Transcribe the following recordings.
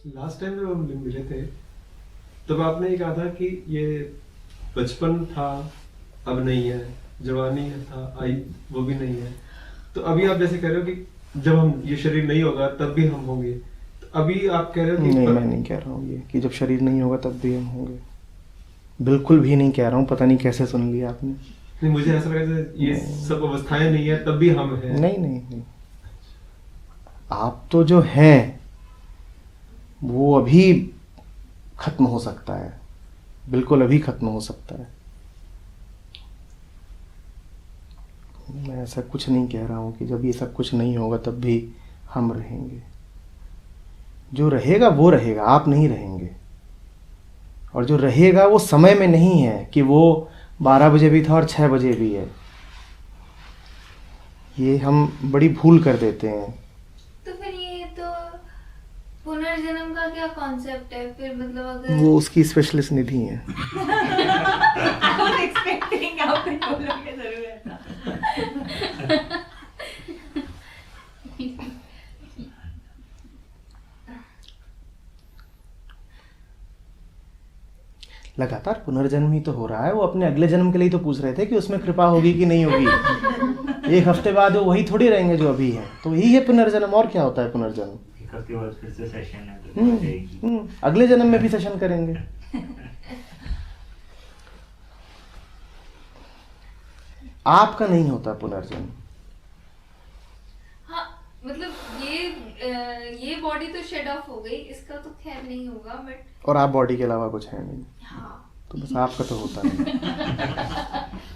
Last time जब हम मिले थे तब आपने ये कहा था कि ये बचपन था अब नहीं है, जवानी था आई वो भी नहीं है। तो अभी आप जैसे कह रहे हो कि जब हम ये शरीर नहीं होगा तब भी हम होंगे, तो अभी आप कह रहे हो कि नहीं, मैं नहीं कह रहा हूँ ये कि जब शरीर नहीं होगा तब भी हम होंगे, बिल्कुल भी नहीं कह रहा हूँ। पता नहीं कैसे सुन लिया आपने। नहीं, मुझे ऐसा लगा जैसे ये सब अवस्थाएं नहीं है तब भी हम हैं। नहीं नहीं नहीं, आप तो जो हैं वो अभी खत्म हो सकता है, बिल्कुल अभी खत्म हो सकता है। मैं ऐसा कुछ नहीं कह रहा हूँ कि जब ये सब कुछ नहीं होगा तब भी हम रहेंगे। जो रहेगा वो रहेगा, आप नहीं रहेंगे। और जो रहेगा वो समय में नहीं है कि वो 12 बजे भी था और 6 बजे भी है। ये हम बड़ी भूल कर देते हैं। तो फिर ये तो पुनर्जन्म का क्या कॉन्सेप्ट है फिर? मतलब अगर वो उसकी स्पेशलिस्ट निधि है। I was expecting आप कुछ बोलोगे जरूर ऐसा। लगातार पुनर्जन्म ही तो हो रहा है। वो अपने अगले जन्म के लिए तो पूछ रहे थे कि उसमें कृपा होगी कि नहीं होगी। एक हफ्ते बाद वो वही थोड़ी रहेंगे जो अभी हैं। तो यही है पुनर्जन्म, और क्या होता है पुनर्जन्म। एक हफ्ते बाद फिर से सेशन है तो हो जाएगी। अगले जन्म में भी सेशन करेंगे। आपका नहीं होता पुनर्जन्म। हाँ, मतलब ये बॉडी तो शेड ऑफ हो गई, इसका तो खैर नहीं होगा बट और आप बॉडी के अलावा कुछ है नहीं, हाँ। तो बस आपका तो होता नहीं।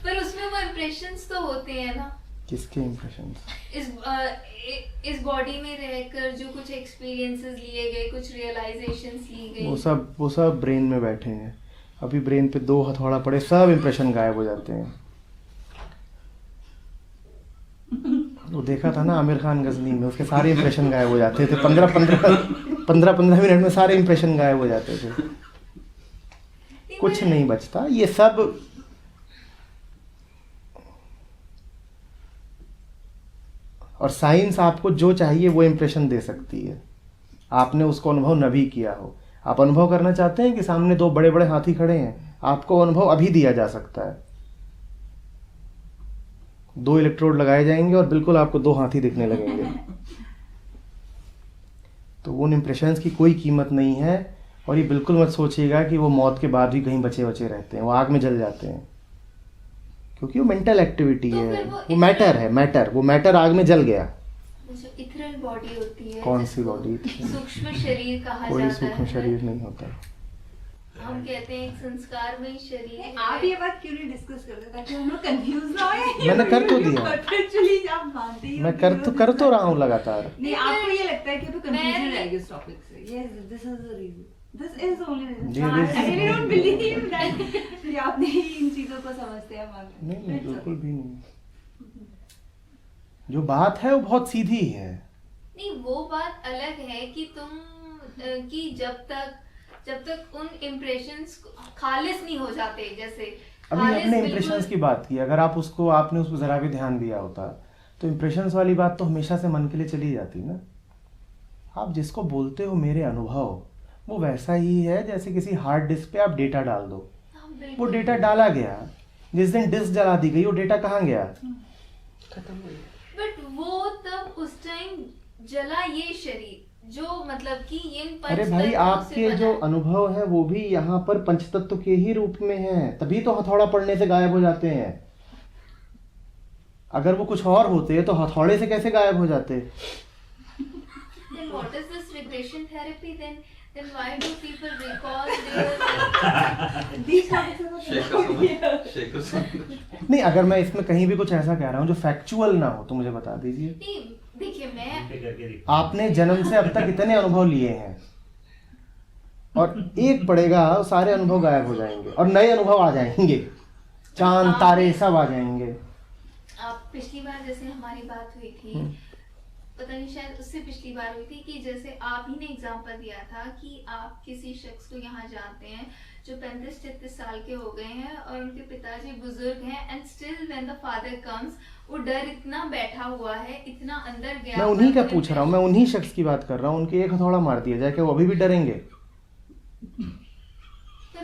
पर उसमें वो इम्प्रेशंस तो होते हैं ना। किसके इम्प्रेशन? इस बॉडी में रहकर जो कुछ एक्सपीरियंसेस लिए गए, कुछ रियलाइजेशंस ली गई, वो सब ब्रेन में बैठे हैं। अभी ब्रेन पे 2 हथौड़ा पड़े, सब इम्प्रेशन गायब हो जाते हैं। वो देखा था ना आमिर खान गजनी में, उसके सारे इम्प्रेशन गायब हो जाते थे। 15 मिनट में सारे इम्प्रेशन गायब हो जाते थे। कुछ नहीं बचता। ये सब और साइंस आपको जो चाहिए वो इम्प्रेशन दे सकती है। आपने उसको अनुभव न भी किया हो। आप अनुभव करना चाहते हैं कि सामने 2 बड़े बड़े हाथी खड़े हैं, आपको अनुभव अभी दिया जा सकता है। 2 इलेक्ट्रोड लगाए जाएंगे और बिल्कुल आपको 2 हाथी दिखने लगेंगे। तो उन इम्प्रेशंस की कोई कीमत नहीं है। और ये बिल्कुल मत सोचिएगा कि वो मौत के बाद भी कहीं बचे बचे रहते हैं। वो आग में जल जाते हैं, क्योंकि वो मेंटल एक्टिविटी तो है। फिर वो मैटर है, मैटर। वो मैटर आग में जल गया। जो इथरल बॉडी होती है, कौन सी जिसको बॉडी? सूक्ष्म शरीर कहा कोई जाता सूक्ष्म है। शरीर नहीं होता। हम कहते हैं एक संस्कार में शरीर है। आप ये बात क्यों नहीं डिस्कस करते ताकि हम लोग कंफ्यूज ना हो? मैंने कर तो दिया। परपेचुअली आप मानते ही हो मैं कि कर तो रहा हूँ लगातार। नहीं, आपको ये लगता है कि अभी कंफ्यूजन मैं- रहेगी इस टॉपिक से। Yes, this is the reason, this is the only reason. Yeah, this- I really don't believe that कि आप नहीं इन चीजों को समझते हैं। मानते हैं। नहीं, बिल्कुल भी नहीं। जो बात है वो बहुत सीधी है। नहीं, वो बात अलग है कि तुम कि जब तक उन इम्प्रेशंस खालिस नहीं हो जाते, जैसे अभी खालिस आपने बिल्कुल- इम्प्रेशंस की बात की। अगर आपने उस पर जरा भी ध्यान दिया होता तो इम्प्रेशंस वाली बात तो हमेशा से मन के लिए चली जाती ना। आप जिसको बोलते हो मेरे अनुभव, वो वैसा ही है जैसे किसी हार्ड डिस्क पे आप डेटा डाल दो। हाँ, वो बिल्कुल। डेटा डाला गया, जिस दिन डिस्क जला दी गई वो डेटा कहाँ गया? बट वो तब उस टाइम जला ये शरीर जो मतलब कि इन अरे भाई, पंचतत्वों से आपके बना जो है। अनुभव है वो भी यहाँ पर पंचतत्व के ही रूप में है, तभी तो हथौड़ा पड़ने से गायब हो जाते हैं। अगर वो कुछ और होते तो हथौड़े से कैसे गायब हो जाते? Then what is this regression therapy then? Then why do people recall their These topics are not Shekhar नहीं, अगर मैं इसमें कहीं भी कुछ ऐसा कह रहा हूँ जो फैक्चुअल ना हो तो मुझे बता दीजिए। नहीं, देखिए मैं पे करके देखो। आपने जन्म से अब तक इतने अनुभव लिए हैं और एक पड़ेगा, सारे अनुभव गायब हो जाएंगे और नए अनुभव आ जाएंगे। चांद तारे सब आ जाएंगे। आप पिछली बार जैसे हमारी बात हुई थी, पता नहीं शायद उससे पिछली बार हुई थी कि जैसे आप ही ने एग्जांपल दिया था कि आप किसी शख्स को यहाँ जानते हैं जो 35-36 साल के हो गए हैं और उनके पिताजी बुजुर्ग हैं, and still when the father comes वो डर इतना बैठा हुआ है, इतना अंदर गया मैं हुआ उन्हीं है, का वो पूछ रहा हूँ, मैं उन्हीं शख्स की बात कर रहा हूँ। उनके एक हथौड़ा मार दिया जाए, क्या वो अभी भी डरेंगे? तो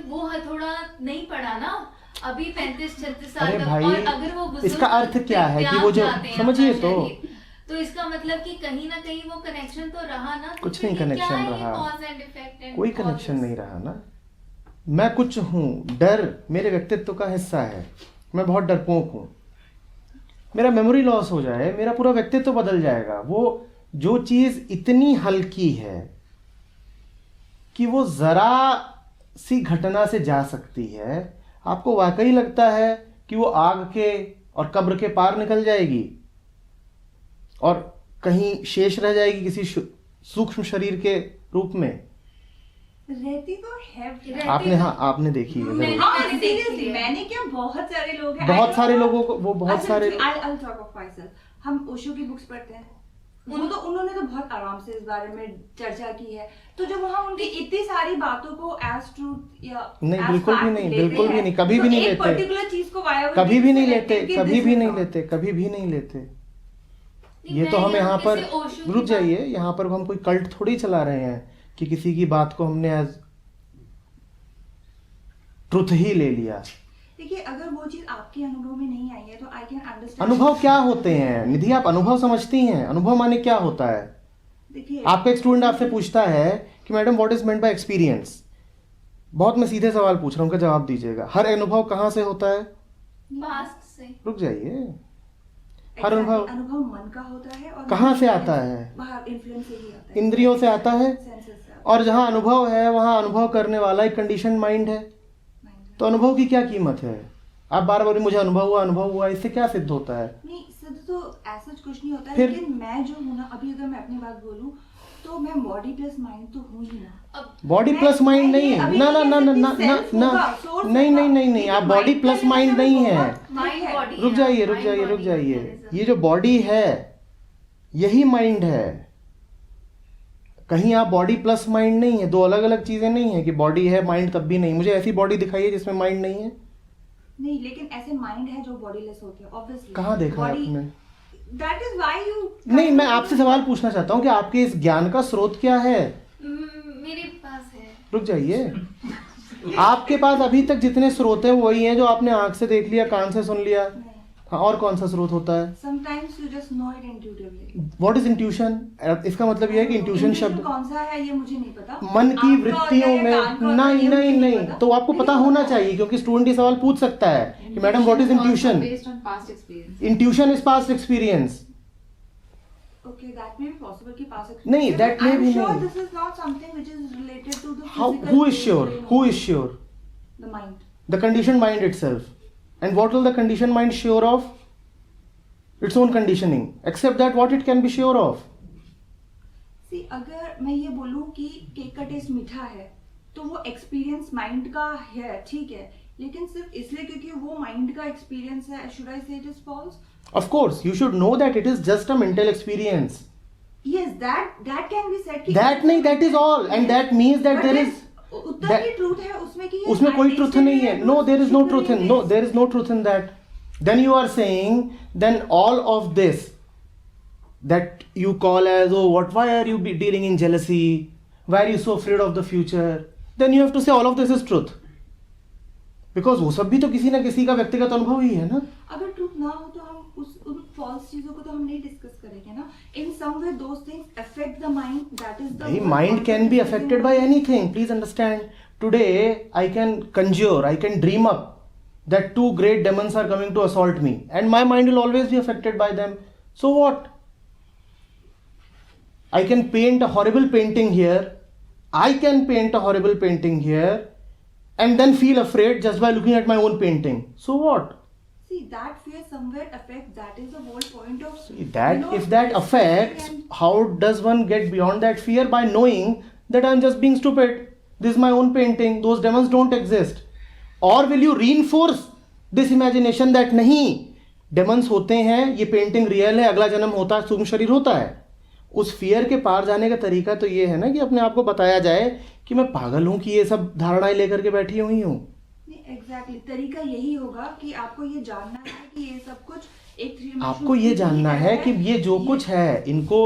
वो हथौड़ा नहीं पड़ा ना अभी 35-36 साल अरे तक। भाई, और अगर वो बुजुर्ग इसका अर्थ क्या है कि वो जो त्याग जाते हैं समझिए अपना तो शरीर, तो इसका मतलब कि कहीं ना कहीं वो कनेक्शन तो रहा ना। तो कुछ फिर नहीं ये connection क्या है, रहा। cause and effect and कोई all कनेक्शन this? नहीं रहा ना। मैं कुछ हूँ, डर मेरे व्यक्तित्व का हिस्सा है, मैं बहुत डरपोक हूँ। मेरा मेमोरी लॉस हो जाए, मेरा पूरा व्यक्तित्व बदल जाएगा। वो जो चीज़ इतनी हल्की है कि वो ज़रा सी घटना से जा सकती है, आपको वाकई लगता है कि वो आग के और कब्र के पार निकल जाएगी और कहीं शेष रह जाएगी किसी सूक्ष्म शरीर के रूप में? रहती तो है। रहती आपने, हाँ आपने देखी है मैंने- जरूर। हाँ, मैंने देखी seriously, है। मैंने क्या, बहुत सारे लोग हैं। बहुत सारे लोगों को, वो बहुत सारे I'll talk of myself. हम ओशो की बुक्स पढ़ते हैं, उन्होंने तो बहुत आराम से इस बारे में चर्चा की है। तो जब वहाँ उनकी इतनी सारी बातों को as truth या नहीं, as बिल्कुल भी fact नहीं, लेते बिल्कुल भी हैं, नहीं, कभी तो भी नहीं एक लेते। पर्टिकुलर चीज को viability कभी भी नहीं से लेते, लेते, कभी this भी is नहीं not. लेते, कभी भी नहीं लेते। नहीं, ये तो मैं हम यहाँ पर किसी ओशो की रुक बात- जाइए, यहाँ पर हम कोई कल्ट थोड़ी चला रहे हैं कि किसी की बात को हमने एज ट्रुथ ही ले लिया। देखिए, अगर वो चीज आपके अनुभव में नहीं आई है तो आई कैन अंडरस्टैंड। अनुभव क्या होते हैं निधि? आप अनुभव समझती हैं? अनुभव माने क्या होता है? देखिए, आपका एक स्टूडेंट आपसे पूछता है कि madam what is meant by experience. बहुत मैं सीधे सवाल पूछ रहा हूँ, उनका जवाब दीजिएगा। हर अनुभव कहाँ से होता है? पास्ट से। रुक जाइए, हर अनुभव अनुभव मन का होता है और कहाँ से आता है? बाहर इन्फ्लुएंस से ही आता है, इंद्रियों से आता है। सेंसेस से आता है, और जहाँ अनुभव है वहाँ अनुभव करने वाला एक कंडीशन माइंड है। mind तो अनुभव की क्या कीमत है? आप बार बार मुझे अनुभव हुआ, इससे क्या सिद्ध होता है? नहीं, सिद्ध तो ऐसा कुछ नहीं होता है। फिर? लेकिन मैं जो हूँ ना, अभी अगर मैं अपनी बात बोलूँ तो मैं बॉडी प्लस माइंड तो हूँ ही ना। अब बॉडी प्लस माइंड नहीं है। ना ना ना ना ना ना ना, नहीं नहीं नहीं नहीं, आप बॉडी प्लस माइंड नहीं है। माइंड बॉडी रुक जाइए, रुक जाइए, रुक जाइए। ये जो बॉडी है यही माइंड है। कहीं आप बॉडी प्लस माइंड नहीं है, दो अलग अलग चीजें नहीं है कि बॉडी है माइंड तब भी नहीं। मुझे ऐसी बॉडी दिखाइए जिसमें माइंड नहीं है। नहीं, लेकिन ऐसे माइंड है जो बॉडीलेस होते हैं, ऑब्वियसली। कहाँ देखा है आपने? That is why you. नहीं, मैं आपसे सवाल पूछना चाहता हूँ कि आपके इस ज्ञान का स्रोत क्या है? मेरे पास है। रुक जाइए, आपके पास अभी तक जितने स्रोत हैं वही हैं जो आपने आंख से देख लिया, कान से सुन लिया। हाँ, और कौन सा स्रोत होता है? Sometimes you just know it intuitively. What is intuition? इसका मतलब यह है कि इंट्यूशन शब्द कौन सा है ये मुझे नहीं पता। मन की आपका वृत्तियों होता है, में। कान का होता है, नहीं ये मुझे नहीं नहीं, पता। तो आपको पता होना चाहिए क्योंकि स्टूडेंट ये सवाल पूछ सकता है कि madam what is intuition? Based on past experience. Intuition is past experience. Okay, that may be possible कि पास नहीं, that may be I'm sure नहीं। this is not something which is related to the How? physical Who is brain sure? only. Who is sure? The mind. The conditioned mind itself. And what will the conditioned mind sure of? Its own conditioning. Except that what it can be sure of? See, अगर मैं ये बोलूँ कि cake का test मीठा है तो वो एक्सपीरियंस माइंड का है, ठीक है, लेकिन सिर्फ इसलिए क्योंकि वो माइंड का एक्सपीरियंस है, should I say it is false? Of course, you should know that it is just a mental experience. Yes, that can be said कि That नहीं, that is all, and that means that But there then is उतना that- he truth है उसमें कि ये उसमें कोई I truth tasted नहीं it है। and No, it there is no was truth in, sugar no, in there is no truth in that. Then you are saying, then all of this that you call as, oh, why are you dealing in jealousy? Why are you so afraid of the future? Then you have to say all of this is truth. Because वो सब भी तो किसी ना किसी का व्यक्तिगत अनुभव ही है ना। अगर ट्रूथ ना हो तो हम उन फॉल्स चीजों को तो हम नहीं डिस्कस करेंगे ना। In some way those things affect the mind, that is the भाई, mind can be affected by anything. Please understand. Today I can conjure, I can dream up that two great demons are coming to assault me, and my mind will always be affected by them. So what? I can paint a horrible painting here. I can paint a horrible painting here, and then feel afraid just by looking at my own painting. So what? See, that fear somewhere affects, that is the whole point of That you know, if that affects, and- how does one get beyond that fear? By knowing that I'm just being stupid. This is my own painting. Those demons don't exist. Or will you reinforce this imagination that नहीं, demons होते हैं, ये painting real है, अगला जन्म होता है, सूक्ष्म शरीर होता है। उस फियर के पार जाने का तरीका तो ये है ना कि अपने आप को बताया जाए कि मैं पागल हूँ कि ये सब धारणाएं लेकर के बैठी हुई हूँ। नहीं, एग्जैक्टली तरीका यही होगा कि आपको ये जानना है कि ये सब कुछ एक three-dimensional आपको ये feel जानना है कि ये जो ये- कुछ है इनको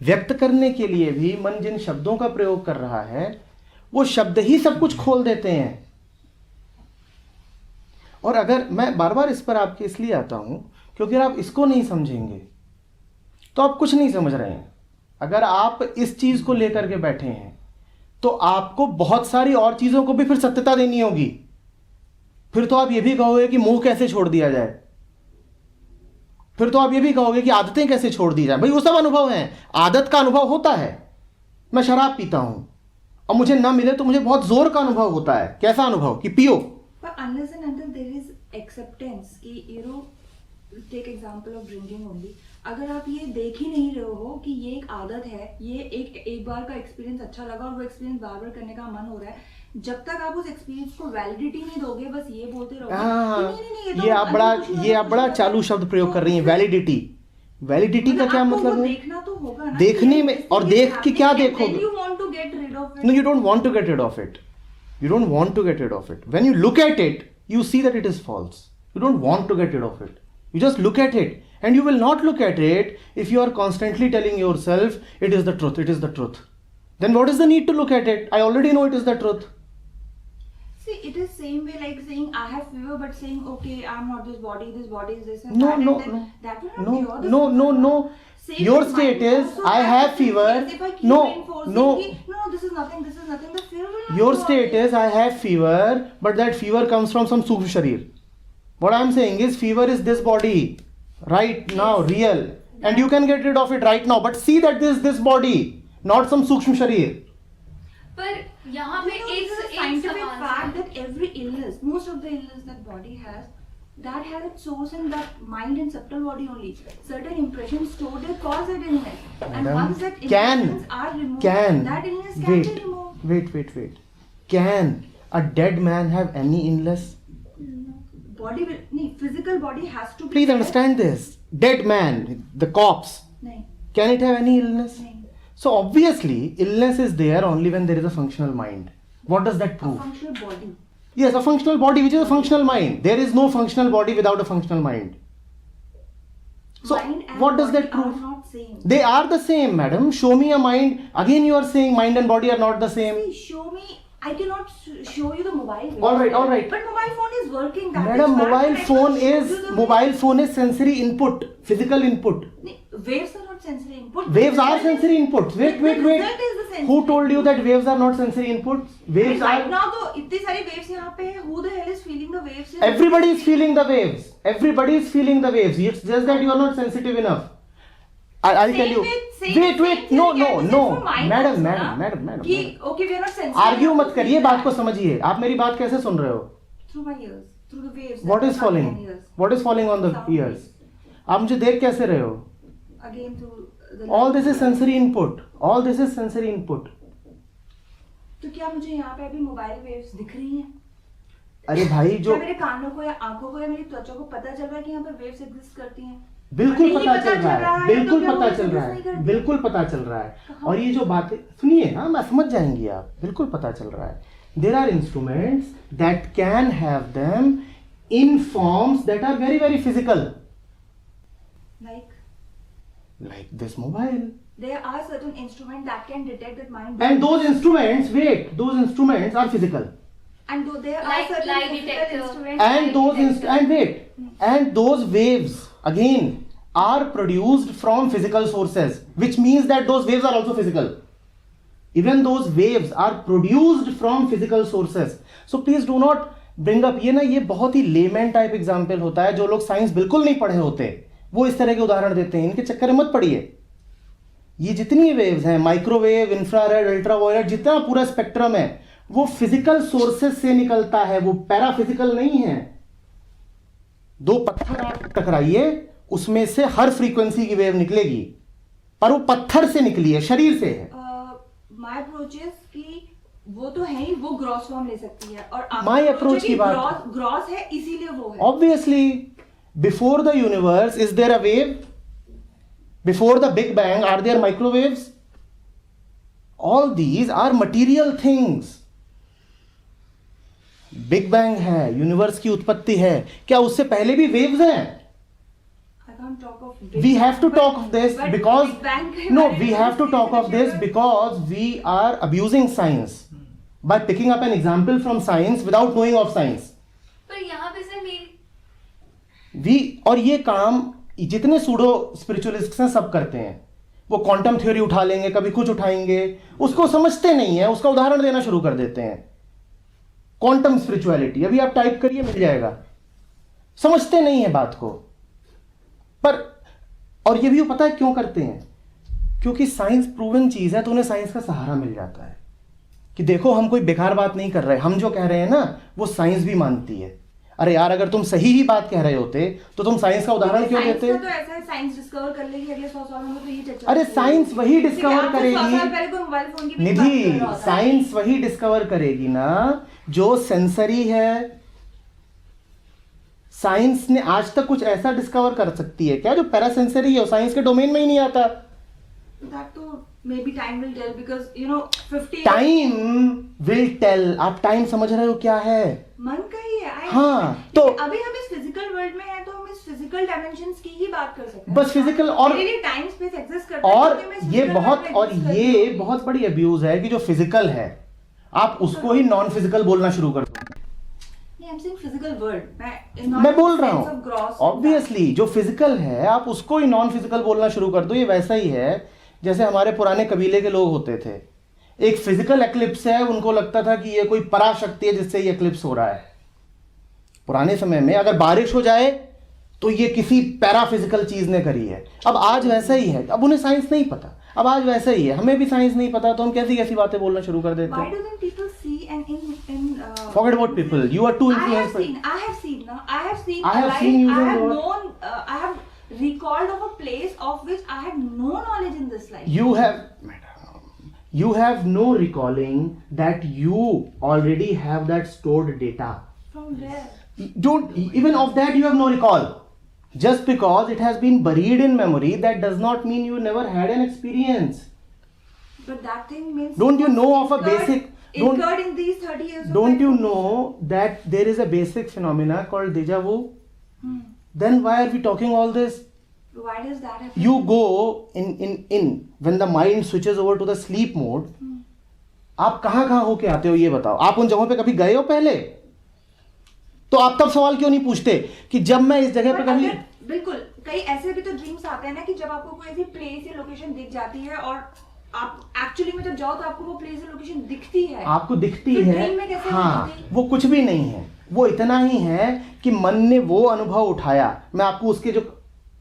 व्यक्त करने के लिए भी मन जिन शब्दों का प्रयोग कर रहा है वो शब्द ही सब कुछ खोल देते हैं। और अगर मैं बार बार इस पर आपके इसलिए आता हूं क्योंकि अगर आप इसको नहीं समझेंगे तो आप कुछ नहीं समझ रहे हैं। अगर आप इस चीज को लेकर के बैठे हैं तो आपको बहुत सारी और चीजों को भी फिर सत्यता देनी होगी। फिर तो आप ये भी कहोगे कि मुंह कैसे छोड़ दिया जाए, फिर तो आप ये भी कहोगे कि आदतें कैसे छोड़ दी जाए। भाई वो सब अनुभव हैं, आदत का अनुभव होता है। मैं शराब पीता हूं और मुझे ना मिले तो मुझे बहुत जोर का अनुभव होता है। कैसा अनुभव कि पियो। But unless and until there is acceptance कि you know take example of drinking only, अगर आप ये देख ही नहीं रहे हो कि ये एक आदत है, ये एक बार का एक्सपीरियंस अच्छा लगा और वो एक्सपीरियंस बार बार करने का मन हो रहा है, जब तक आप उस एक्सपीरियंस को वैलिडिटी नहीं दोगे, बस ये बोलते रहोगे नहीं, ये आप बड़ा चालू शब्द प्रयोग कर रही हैं, वैलिडिटी। वैलिडिटी का क्या मतलब है? देखना तो होगा ना, देखने में, और देख के क्या देखोगे? You want to get rid of it. No, you don't want to get rid of it. You don't want to get rid of it. When you look at it, you see that it is false. You don't want to get rid of it. You just look at it. And you will not look at it if you are constantly telling yourself, it is the truth, it is the truth. Then what is the need to look at it? I already know it is the truth. See, it is same way like saying I have fever, but saying okay, I'm not this body is this and No, that, no, and then no. that will not cure the No, no, symptom. no. Same Your with state mind is, also I has have the fever. feelings. If I keep No, reinforcing no. no, this is nothing, the fever will not Your go state away. is, I have fever, but that fever comes from some Sukshma Sharir. What I am saying is, fever is this body, right now, real. And you can get rid of it right now. But see that this body, not some Sukshma Sharir. पर यहाँ पे You know, एक this is a एक scientific सवाल fact है। that every illness, most of the illness that body has, that has its source in that mind and subtle body only. Certain impressions stored there cause that illness, and Madam, once that can impressions are removed, that illness can be removed. wait. Can a dead man have any illness? Body will, no, physical body has to be. Please there. understand this. Dead man, the corpse, नहीं, can it have any illness? नहीं. So obviously, illness is there only when there is a functional mind. What does that A prove? functional body. Yes, a functional body which is a functional mind. There is no functional body without a functional mind. So Mind and what does that body prove? Are not same. They are the same, madam. Show me a mind. Again, you are saying mind and body are not the same. See, show me. I cannot show you the mobile. All right. But mobile phone is working. That Madam, is fact, mobile and I phone cannot show is you the mobile phone is sensory input, physical input. Waves are not sensory input. Waves are sensory inputs. Wait. That is the sensory Who told you input. that waves are not sensory inputs? Waves Right are. now, तो इतनी सारी waves यहाँ पे है. Who the hell is feeling the waves? Everybody is feeling the waves. Everybody is feeling the waves. It's just that you are not sensitive enough. I'll tell you. Wait. No. Madam. कि okay, we are not sensitive. Argue मत करिए, बात को समझिए। आप मेरी बात कैसे सुन रहे हो? Through my ears, through the waves. What that is are coming falling? in ears. What is falling on the Sound ears? waves. आप मुझे देख कैसे रहे हो? Again through the. All this is sensory input. All this is sensory input. तो क्या मुझे यहाँ पे अभी मोबाइल वेव्स दिख रही हैं? अरे भाई जो क्या मेरे कानों को या आंखों को या मेरी त्वचा को पता चल रहा है कि यहाँ पे वेव्स एग्जिस्ट करती हैं? बिल्कुल नहीं पता चल रहा है, बिल्कुल तो क्या पता वो चल रहा exist नहीं है, करती? बिल्कुल पता चल रहा है। और ये जो बातें सुनिए ना, मैं समझ जाएंगी आप, बिल्कुल पता चल रहा है। There are instruments that can have them in forms that are very, very physical. Like this mobile. There are certain instruments that can detect that mind. And those instruments are physical. And though there are Like certain lie physical detector. instruments. And those waves again are produced from physical sources, which means that those waves are also physical. Even those waves are produced from physical sources. So please do not bring up ये बहुत ही layman type example होता है। जो लोग science बिल्कुल नहीं पढ़े होते वो इस तरह के उदाहरण देते हैं, इनके चक्कर में मत पड़िए। ये जितनी वेव्स हैं, माइक्रोवेव, इंफ्रारेड, अल्ट्रावायलेट, जितना पूरा स्पेक्ट्रम है वो फिजिकल सोर्सेज से निकलता है, वो पैराफिजिकल नहीं है। दो पत्थर आप टकराइए, उसमें से हर फ्रीक्वेंसी की वेव निकलेगी, पर वो पत्थर से निकली है, शरीर से है। My approach is कि वो तो है ही, वो ग्रॉस फॉर्म ले सकती है। और My approach की बात ग्रॉस है इसीलिए वो है। Obviously, before the universe, is there a wave? Before the Big Bang, are there microwaves? All these are material things. Big Bang है, यूनिवर्स की उत्पत्ति है, क्या उससे पहले भी वेव्स हैं? can't talk of We have to talk of this but because Big Bang के no, बारे we में have to talk of this discussion because we are abusing science by picking up an example from science without knowing of science. पर यहाँ पे sir मेरी और ये काम जितने सूडो स्पिरिचुअलिस्ट हैं सब करते हैं. वो क्वांटम थ्योरी उठा लेंगे, कभी कुछ उठाएंगे, उसको समझते नहीं है, उसका उदाहरण देना शुरू कर देते हैं. क्वांटम स्पिरिचुअलिटी अभी आप टाइप करिए मिल जाएगा. समझते नहीं है बात को. पर और ये भी पता है क्यों करते हैं? क्योंकि साइंस प्रूवन चीज है तो उन्हें साइंस का सहारा मिल जाता है कि देखो हम कोई बेकार बात नहीं कर रहे, हम जो कह रहे हैं ना वो साइंस भी मानती है. अरे यार अगर तुम सही ही बात कह रहे होते तो तुम साइंस का उदाहरण क्यों देते? तो ऐसा है, साइंस डिस्कवर कर लेगी अगले 100 सालों में, तो ये चर्चा. अरे साइंस वही डिस्कवर करेगी मोबाइल फोन की भी बात कर निधि, रहा होता है. साइंस वही डिस्कवर करेगी ना जो सेंसरी है. साइंस ने आज तक कुछ ऐसा डिस्कवर कर सकती है क्या जो पैरासेंसरी है, साइंस के डोमेन में ही नहीं आता? That तो maybe time will tell because you know 50 time will tell. आप टाइम समझ रहे हो क्या है? मन का ही है. हाँ, तो अभी हम इस फिजिकल वर्ल्ड में हैं तो हम इस फिजिकल डायमेंशंस की ही बात कर सकते हैं. बस physical और मेरे लिए टाइम स्पेस एग्जिस्ट करता है और क्योंकि मैं ये physical बहुत world में और exist करती ये हूँ. बहुत बड़ी अब्यूज है कि जो फिजिकल है आप उसको ही नॉन फिजिकल बोलना शुरू कर दो. नहीं, I'm saying physical world. मैं बोल रहा sense of gross हूं and ऑब्वियसली जो फिजिकल है आप उसको ही नॉन फिजिकल बोलना शुरू कर दो. ये वैसा ही है जैसे हमारे पुराने कबीले के लोग होते थे. एक फिजिकल एक्लिप्स है, उनको लगता था कि ये कोई पराशक्ति है जिससे ये एक्लिप्स हो रहा है. पुराने समय में अगर बारिश हो जाए तो ये किसी पैराफिजिकल चीज ने करी है. अब आज वैसा ही है. अब उन्हें साइंस नहीं पता. अब आज वैसा ही है, हमें भी साइंस नहीं पता तो हम कैसी कैसी बातें बोलना शुरू कर देते Why हैं. don't people see and in Forget about people. You are too I have influenced. seen. I have seen. No, I have seen. I have alive, seen you I doing have what? known. I have recalled of a place of which I had no knowledge in this life. You have no recalling that you already have that stored data. From where? Don't even of that you have no recall. Just because it has been buried in memory, that does not mean you never had an experience. But that thing means. Don't you know of a basic? Incurred in these 30 years. Don't you know that there is a basic phenomena called deja vu? Then why are we talking all this? Why does that happen? You go in when the mind switches over to the sleep mode. आप कहाँ होके आते हो ये बताओ. आप उन जगहों पे कभी गए हो पहले? तो आप तब सवाल क्यों नहीं पूछते कि जब मैं इस जगह पे कभी. बिल्कुल, कई ऐसे भी तो ड्रीम्स आते हैं ना कि जब आपको कोई ऐसी प्लेस या लोकेशन दिख जाती है और आप एक्चुअली में जब जाओ तो आपको वो प्लेस या लोकेशन दिखती है. आपको दिखती तो है. ड्रीम में कैसे हाँ, दिखती? वो कुछ भी नहीं है. वो इतना ही है कि मन ने वो अनुभव उठाया. मैं आपको उसके जो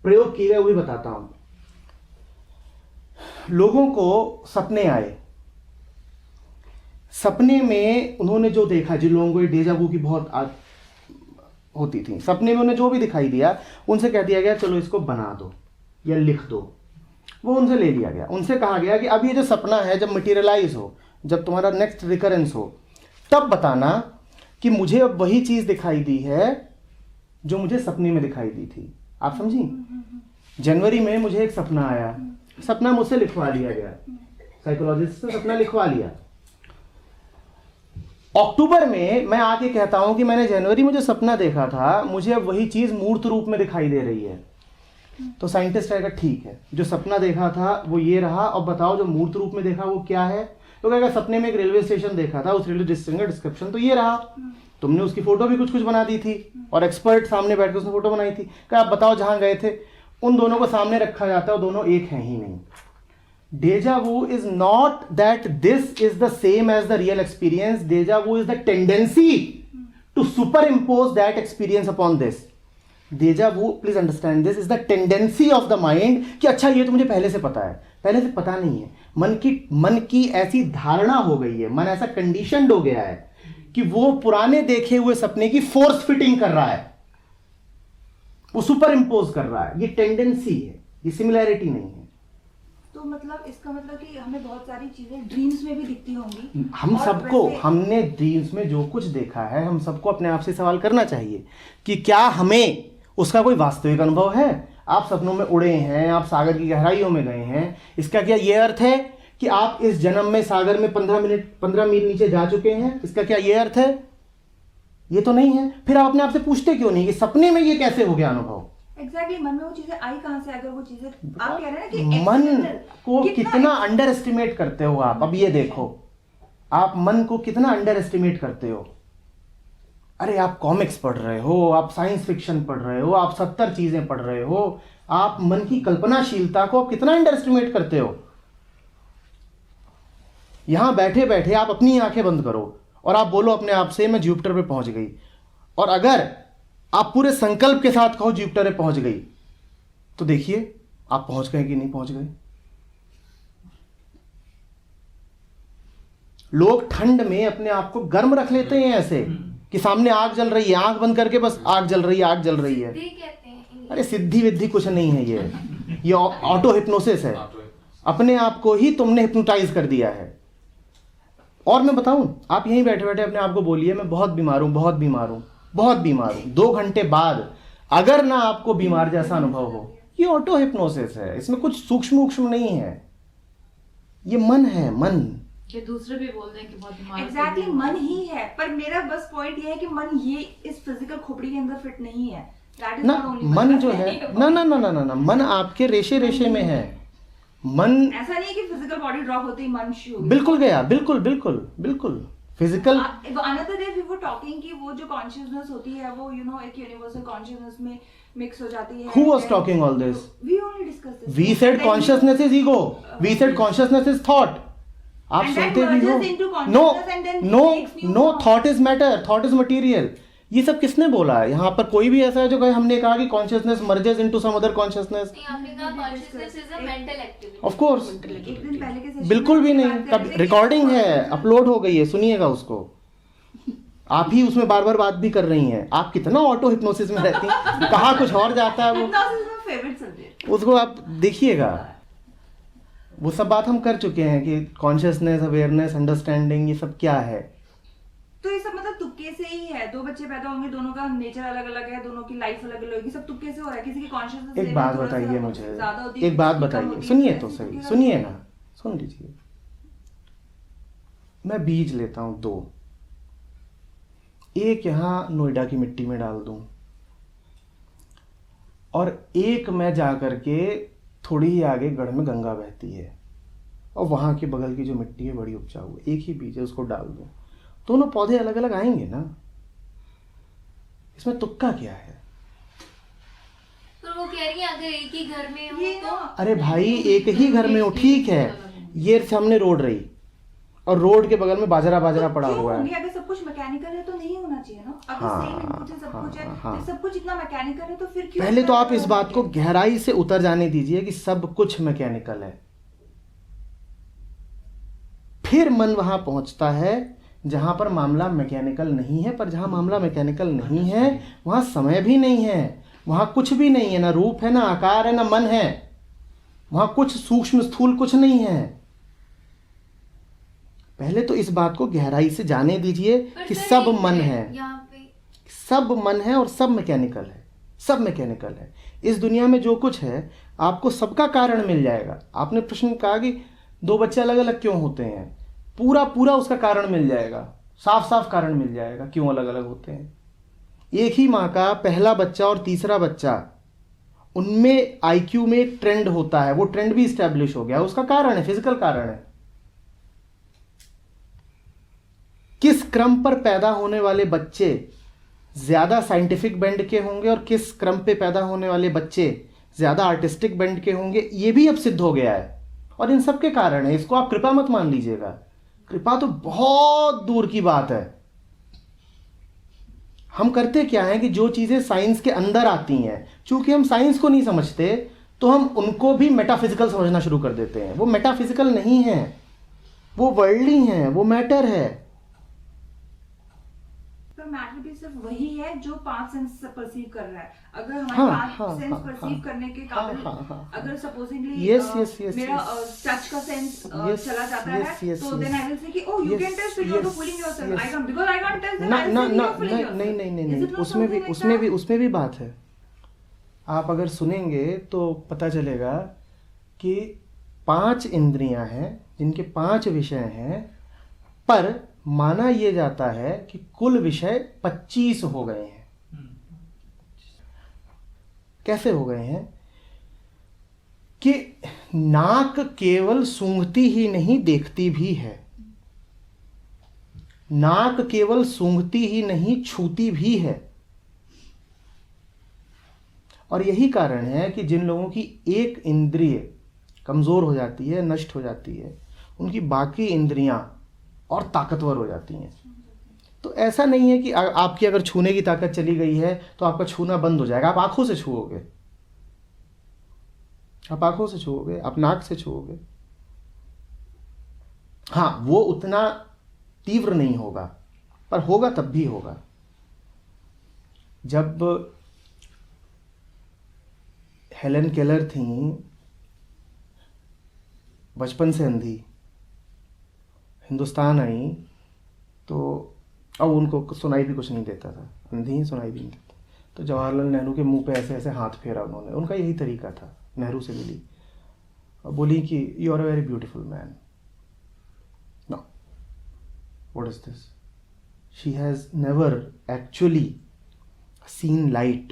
प्रयोग किए गए वो भी बताता हूं. लोगों को सपने आए. सपने में उन्होंने जो देखा, जिन लोगों को डेजा वू की बहुत होती थी, सपने में उन्हें जो भी दिखाई दिया उनसे कह दिया गया चलो इसको बना दो या लिख दो. वो उनसे ले लिया गया. उनसे कहा गया कि अब ये जो सपना है जब मटेरियलाइज हो, जब तुम्हारा नेक्स्ट रिकरेंस हो, तब बताना कि मुझे अब वही चीज दिखाई दी है जो मुझे सपने में दिखाई दी थी. आप समझी? जनवरी में मुझे एक सपना आया. सपना मुझसे लिखवा लिया गया. साइकोलॉजिस्ट से सपना लिखवा लिया. अक्टूबर में मैं आके कहता हूं कि मैंने जनवरी में जो सपना देखा था मुझे अब वही चीज मूर्त रूप में दिखाई दे रही है. तो साइंटिस्ट कहेगा ठीक है, जो सपना देखा था वो ये रहा, और बताओ जो मूर्त रूप में देखा वो क्या है. तो कहेगा सपने में एक रेलवे स्टेशन देखा था, उस रेलवे स्टेशन का डिस्क्रिप्शन तो ये रहा, तुमने उसकी फोटो भी कुछ कुछ बना दी थी और एक्सपर्ट सामने बैठ के उसने फोटो बनाई थी. कहा आप बताओ जहां गए थे. उन दोनों को सामने रखा जाता है, दोनों एक हैं ही नहीं. Deja vu is not that this is the same as the real experience. Deja vu is the tendency to superimpose that experience upon this. Deja vu, please understand this, is the tendency of the mind कि अच्छा ये तो मुझे पहले से पता है. पहले से पता नहीं है. मन की ऐसी धारणा हो गई है, मन ऐसा कंडीशनड हो गया है कि वो पुराने देखे हुए सपने की फोर्स फिटिंग कर रहा है, वो सुपर इम्पोज कर रहा है. ये टेंडेंसी है, ये सिमिलैरिटी नहीं है. तो मतलब इसका मतलब कि हमें बहुत सारी चीजें ड्रीम्स में भी दिखती होंगी. हम और सबको, वैसे- हमने ड्रीम्स में जो कुछ देखा है, हम सबको अपने आप से सवाल करना चाहिए कि क्या हमें उसका कोई वास्तविक अनुभव है. आप सपनों में उड़े हैं, आप सागर की गहराइयों में गए हैं, इसका क्या ये अर्थ है कि आप इस जन्म में सागर में 15 मील नीचे जा चुके हैं? इसका क्या ये अर्थ है? ये तो नहीं है. फिर आप अपने आप से पूछते क्यों नहीं कि सपने में ये कैसे हो गया अनुभव? एग्जैक्टली मन में वो चीजें आई कहाँ से, अगर वो चीजें आप कह रहे हैं ना कि मन external, को कितना अंडर एस्टिमेट करते हो आप। अब ये देखो, आप मन को कितना अंडर एस्टिमेट करते हो। अरे आप कॉमिक्स पढ़ रहे हो, आप साइंस फिक्शन पढ़ रहे हो, आप 70 चीजें पढ़ रहे हो, आप मन की कल्पनाशीलता को आप कितना अंडर एस्टिमेट करते हो। यहां बैठे बैठे आप अपनी आंखें बंद करो और आप बोलो अपने आप से मैं जुपिटर पे पहुंच गई, और अगर आप पूरे संकल्प के साथ कहो जुपिटर पे पहुंच गई, तो देखिए आप पहुंच गए कि नहीं पहुंच गए। लोग ठंड में अपने आप को गर्म रख लेते हैं ऐसे कि सामने आग जल रही है, आंख बंद करके बस आग जल रही है, आग जल रही है। सिद्धि कहते हैं इंग्लिश। अरे सिद्धि विद्धि कुछ नहीं है, ये ऑटो हिप्नोसिस है। अपने आप को ही तुमने हिप्नोटाइज कर दिया है। और मैं बताऊं, आप यहीं बैठे बैठे अपने आप को बोलिए मैं बहुत बीमार हूं, बहुत बीमार हूं, बहुत बीमार हूं। 2 घंटे बाद अगर ना आपको बीमार जैसा अनुभव हो, ये ऑटो हिप्नोसिस है। इसमें कुछ सूक्ष्म नहीं है, ये मन है, मन। कि दूसरे भी बोल दें कि बहुत बीमार हो, एग्जैक्टली मन ही है, पर मेरा बस पॉइंट ये है कि मन ये इस फिजिकल खोपड़ी के अंदर फिट नहीं है। That is ना not only मन जो है ना मन आपके रेशे रेशे में है। मन ऐसा नहीं है कि फिजिकल बॉडी ड्रॉप होते ही मन शुरू। बिल्कुल गया, बिल्कुल बिल्कुल बिल्कुल physical. Another day we were talking कि वो जो कॉन्शियसनेस होती है वो एक यूनिवर्सल कॉन्शियसनेस में मिक्स हो जाती है। Who was talking all this? We only discussed this. We said consciousness is ego. We said consciousness is thought. आप And that सुनते भी हो। merges into no consciousness and then no takes new no, form. Thought is matter, thought is material. ये सब किसने बोला है? यहाँ पर कोई भी ऐसा है जो कहे हमने कहा कि consciousness merges into some other consciousness? नहीं, आपने कहा consciousness is a mental activity. Of course एक दिन पहले के सेशन बिल्कुल भी नहीं। तब रिकॉर्डिंग है, अपलोड हो गई है, सुनिएगा उसको। आप ही उसमें बार बार बात भी कर रही हैं। आप कितना ऑटो हिप्नोसिस में रहती हैं, कहाँ कुछ और जाता है वो, फेवरेट सब्जेक्ट। उसको आप देखिएगा। वो सब बात हम कर चुके हैं कि कॉन्शियसनेस, अवेयरनेस, अंडरस्टैंडिंग, ये सब क्या है। तो ये सब मतलब तुक्के से ही है। 2 बच्चे पैदा होंगे, दोनों का नेचर अलग अलग है, दोनों की लाइफ अलग अलग होगी, सब तुक्के से हो रहा है। किसी की कॉन्शियसनेस एक बात बताइए मुझे, एक बात बताइए, सुनिए तो सही, सुनिए ना, सुन लीजिए। मैं बीज लेता हूं 2, एक यहां नोएडा की मिट्टी में डाल दूं और एक मैं जा करके थोड़ी ही आगे गढ़ में गंगा बहती है और वहां के बगल की जो मिट्टी है बड़ी उपजाऊ है, एक ही बीज है, उसको डाल दूं, दोनों पौधे अलग अलग आएंगे ना। इसमें तुक्का क्या है? तो वो कह रही है अगर एक ही घर में हो तो अरे भाई एक ही घर में हो, ठीक है, ये सामने रोड रही और रोड के बगल में बाजरा पड़ा हुआ है। अगर सब कुछ मैकेनिकल है तो नहीं होना चाहिए ना। अगर हाँ, सेम इनपुट से सब कुछ है, हाँ। तो सब कुछ इतना मैकेनिकल है तो फिर क्यों? पहले तो आप इस बात को गहराई से उतर जाने दीजिए कि सब कुछ मैकेनिकल है। फिर मन वहां पहुंचता है जहां पर मामला मैकेनिकल नहीं है। पर जहां मामला मैकेनिकल नहीं है वहां समय भी नहीं है, वहां कुछ भी नहीं है, ना रूप है, ना आकार है, ना मन है। वहां कुछ सूक्ष्म स्थूल कुछ नहीं है। पहले तो इस बात को गहराई से जाने दीजिए पर कि सर सब एक मन मिनट, है, यहाँ पे सब मन है और सब मैकेनिकल है, सब मैकेनिकल है। इस दुनिया में जो कुछ है आपको सबका कारण मिल जाएगा। आपने प्रश्न कहा कि 2 बच्चे अलग अलग क्यों होते हैं, पूरा उसका कारण मिल जाएगा, साफ कारण मिल जाएगा क्यों अलग अलग होते हैं। एक ही माँ का पहला बच्चा और तीसरा बच्चा, उनमें आईक्यू में एक ट्रेंड होता है, वो ट्रेंड भी स्टैब्लिश हो गया, उसका कारण है, फिजिकल कारण है। किस क्रम पर पैदा होने वाले बच्चे ज्यादा साइंटिफिक बेंड के होंगे और किस क्रम पे पैदा होने वाले बच्चे ज्यादा आर्टिस्टिक बेंड के होंगे, ये भी अब सिद्ध हो गया है। और इन सब के कारण है। इसको आप कृपा मत मान लीजिएगा, कृपा तो बहुत दूर की बात है। हम करते क्या है कि जो चीजें साइंस के अंदर आती हैं, चूंकि हम साइंस को नहीं समझते तो हम उनको भी मेटाफिजिकल समझना शुरू कर देते हैं। वो मेटाफिजिकल नहीं है, वो वर्ल्डली है, वो मैटर है। पर मैटर भी सिर्फ वही है जो 5 सेंस से परसीव कर रहा है। अगर हमारे हाँ, 5 सेंस हाँ, परसीव हाँ, करने के काबिल हाँ, अगर सपोजिंगली yes, मेरा yes. टच का सेंस Yes, चला जाता yes, है yes, तो yes. Then I will say कि oh you Yes, can touch फिर you are yes, fooling yourself. yes. I can't because I can't touch then ना I ना विल ना से यू फूलिंग योरसेल्फ। नहीं, उसमें भी बात है। आप अगर सुनेंगे तो पता चलेगा कि 5 इंद्रियां हैं जिनके 5 विषय हैं, पर माना यह जाता है कि कुल विषय 25 हो गए हैं। कैसे हो गए हैं कि नाक केवल सूंघती ही नहीं, देखती भी है। नाक केवल सूंघती ही नहीं, छूती भी है। और यही कारण है कि जिन लोगों की एक इंद्रिय कमजोर हो जाती है, नष्ट हो जाती है, उनकी बाकी इंद्रियां और ताकतवर हो जाती हैं। तो ऐसा नहीं है कि आपकी अगर छूने की ताकत चली गई है तो आपका छूना बंद हो जाएगा। आप आंखों से छूओगे, आप आंखों से छूओगे, आप नाक से छूओगे। हाँ, वो उतना तीव्र नहीं होगा, पर होगा तब भी होगा। जब हेलन केलर थी बचपन से अंधी, हिंदुस्तान आई तो अब उनको सुनाई भी कुछ नहीं देता था, अंधी ही सुनाई भी नहीं देता। तो जवाहरलाल नेहरू के मुंह पे ऐसे ऐसे हाथ फेरा उन्होंने, उनका यही तरीका था। नेहरू से मिली और बोली कि you are a very beautiful man. No, what is this? She has never actually seen light,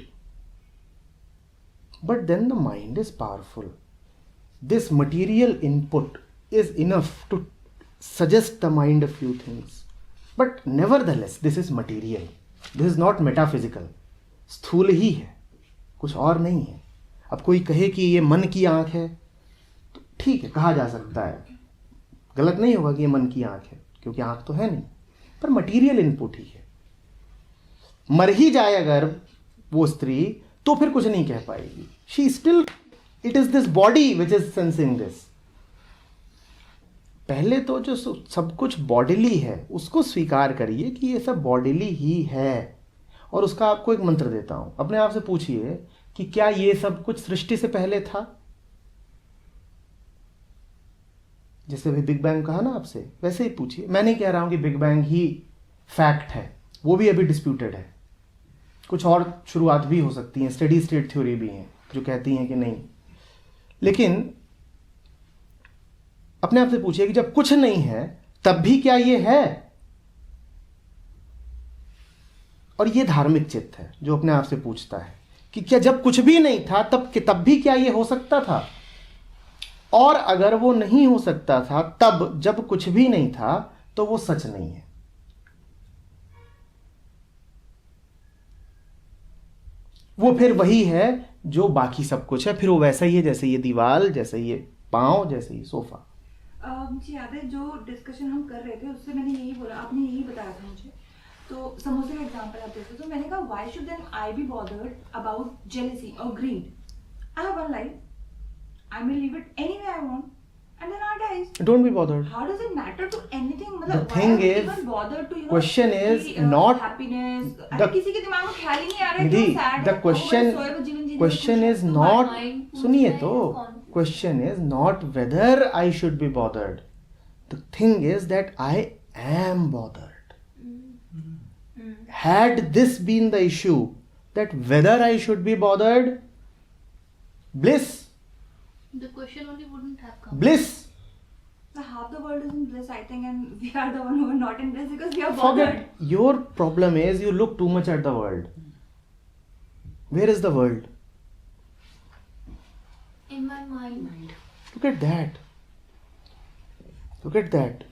but then the mind is powerful. This material input is enough to suggest the mind a few things, but nevertheless this is material, this is not metaphysical. स्थूल ही है, कुछ और नहीं है। अब कोई कहे कि ये मन की आंख है तो ठीक है, कहा जा सकता है, गलत नहीं होगा कि ये मन की आंख है, क्योंकि आंख तो है नहीं, पर मटीरियल इनपुट ही है। मर ही जाए अगर वो स्त्री तो फिर कुछ नहीं कह पाएगी। She still, it is this body which is sensing this. पहले तो जो सब कुछ बॉडीली है उसको स्वीकार करिए कि ये सब बॉडीली ही है। और उसका आपको एक मंत्र देता हूं, अपने आप से पूछिए कि क्या ये सब कुछ सृष्टि से पहले था? जैसे भी बिग बैंग कहा ना आपसे, वैसे ही पूछिए। मैं नहीं कह रहा हूं कि बिग बैंग ही फैक्ट है, वो भी अभी डिस्प्यूटेड है। कुछ और शुरुआत भी हो सकती हैं, स्टेडी स्टेट थ्योरी भी हैं जो कहती हैं कि नहीं। लेकिन अपने आप से पूछिए कि जब कुछ नहीं है तब भी क्या ये है? और ये धार्मिक चित्त है जो अपने आप से पूछता है कि क्या जब कुछ भी नहीं था तब भी क्या ये हो सकता था? और अगर वो नहीं हो सकता था तब जब कुछ भी नहीं था तो वो सच नहीं है। वो फिर वही है जो बाकी सब कुछ है, फिर वो वैसा ही है जैसे ये दीवार, जैसे ये पांव, जैसे ये सोफा। मुझे याद है जो डिस्कशन हम कर रहे थे उससे मैंने यही बोला, आपने यही बताया था मुझे। तो समोसे का एग्जांपल आप देते, तो मैंने कहा why should then I be bothered about jealousy और greed? I have one life, I may live it any way I want and then I dies. Don't be bothered. How does it matter to anything? The thing is, even bothered to, question is not happiness. the किसी के दिमाग में ख्याल ही नहीं आ रहा है निधि, कि sad the है, question is not, सुनिए तो, question is not whether I should be bothered. The thing is that I am bothered. Had this been the issue, that whether I should be bothered, bliss. The question only wouldn't have come. Bliss. So half the world is in bliss, I think, and we are the one who are not in bliss because we are bothered. Forget. Your problem is you look too much at the world. Where is the world? In my mind. Look at that. Look at that.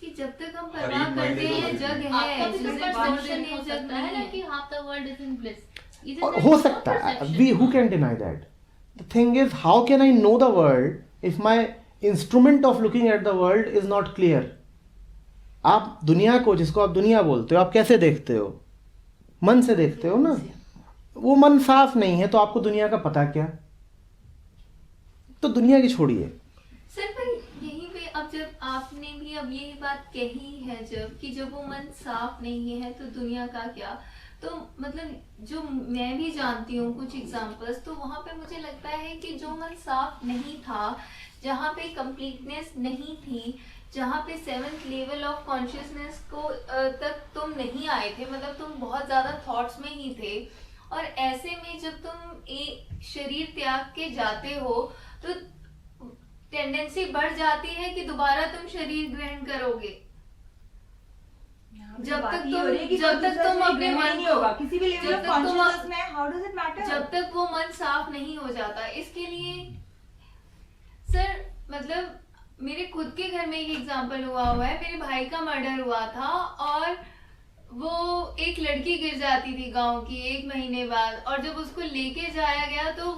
कि जब तक हम परवाह करते हैं जग है, आपका भी तो जिसे perception function हो है, जग सकता है ना नहीं कि है। half the world is in bliss. Isn't और that हो your सकता है, perception? who can deny that? The thing is, how can I know the world if my instrument of looking at the world is not clear? आप दुनिया को, जिसको आप दुनिया बोलते हो, आप कैसे देखते हो? मन से देखते हो ना। वो मन साफ नहीं है तो आपको दुनिया का पता क्या? तो दुनिया की छोड़िए। सर पर यहीं पे अब जब आपने भी अब यही बात कही है, जब कि जब वो मन साफ नहीं है तो दुनिया का क्या, तो मतलब जो मैं भी जानती हूँ कुछ एग्जांपल्स, तो वहाँ पे मुझे लगता है कि जो मन साफ नहीं था, जहाँ पे कंप्लीटनेस नहीं थी, जहाँ पे 7th लेवल ऑफ कॉन्शियसनेस को तक तुम नहीं आए थे, मतलब तुम बहुत ज़्यादा थॉट्स में ही थे, और ऐसे में जब तुम एक शरीर त्याग के जाते हो तो टेंडेंसी बढ़ जाती है कि दोबारा तुम शरीर ग्रहण करोगे। यहाँ अभी जब बात तक ये हो रही है कि जब तक तुम अपने मन नहीं होगा किसी भी लेवल जब ऑफ तक तुम- कॉन्शियसनेस में, हाउ डज इट मैटर? जब तक वो मन साफ नहीं हो जाता, इसके लिए सर मतलब मेरे खुद के घर में एक एग्जांपल हुआ है। मेरे भाई का मर्डर हुआ था और वो एक लड़की गिर जाती थी गांव की 1 महीने बाद, और जब उसको लेके जाया गया तो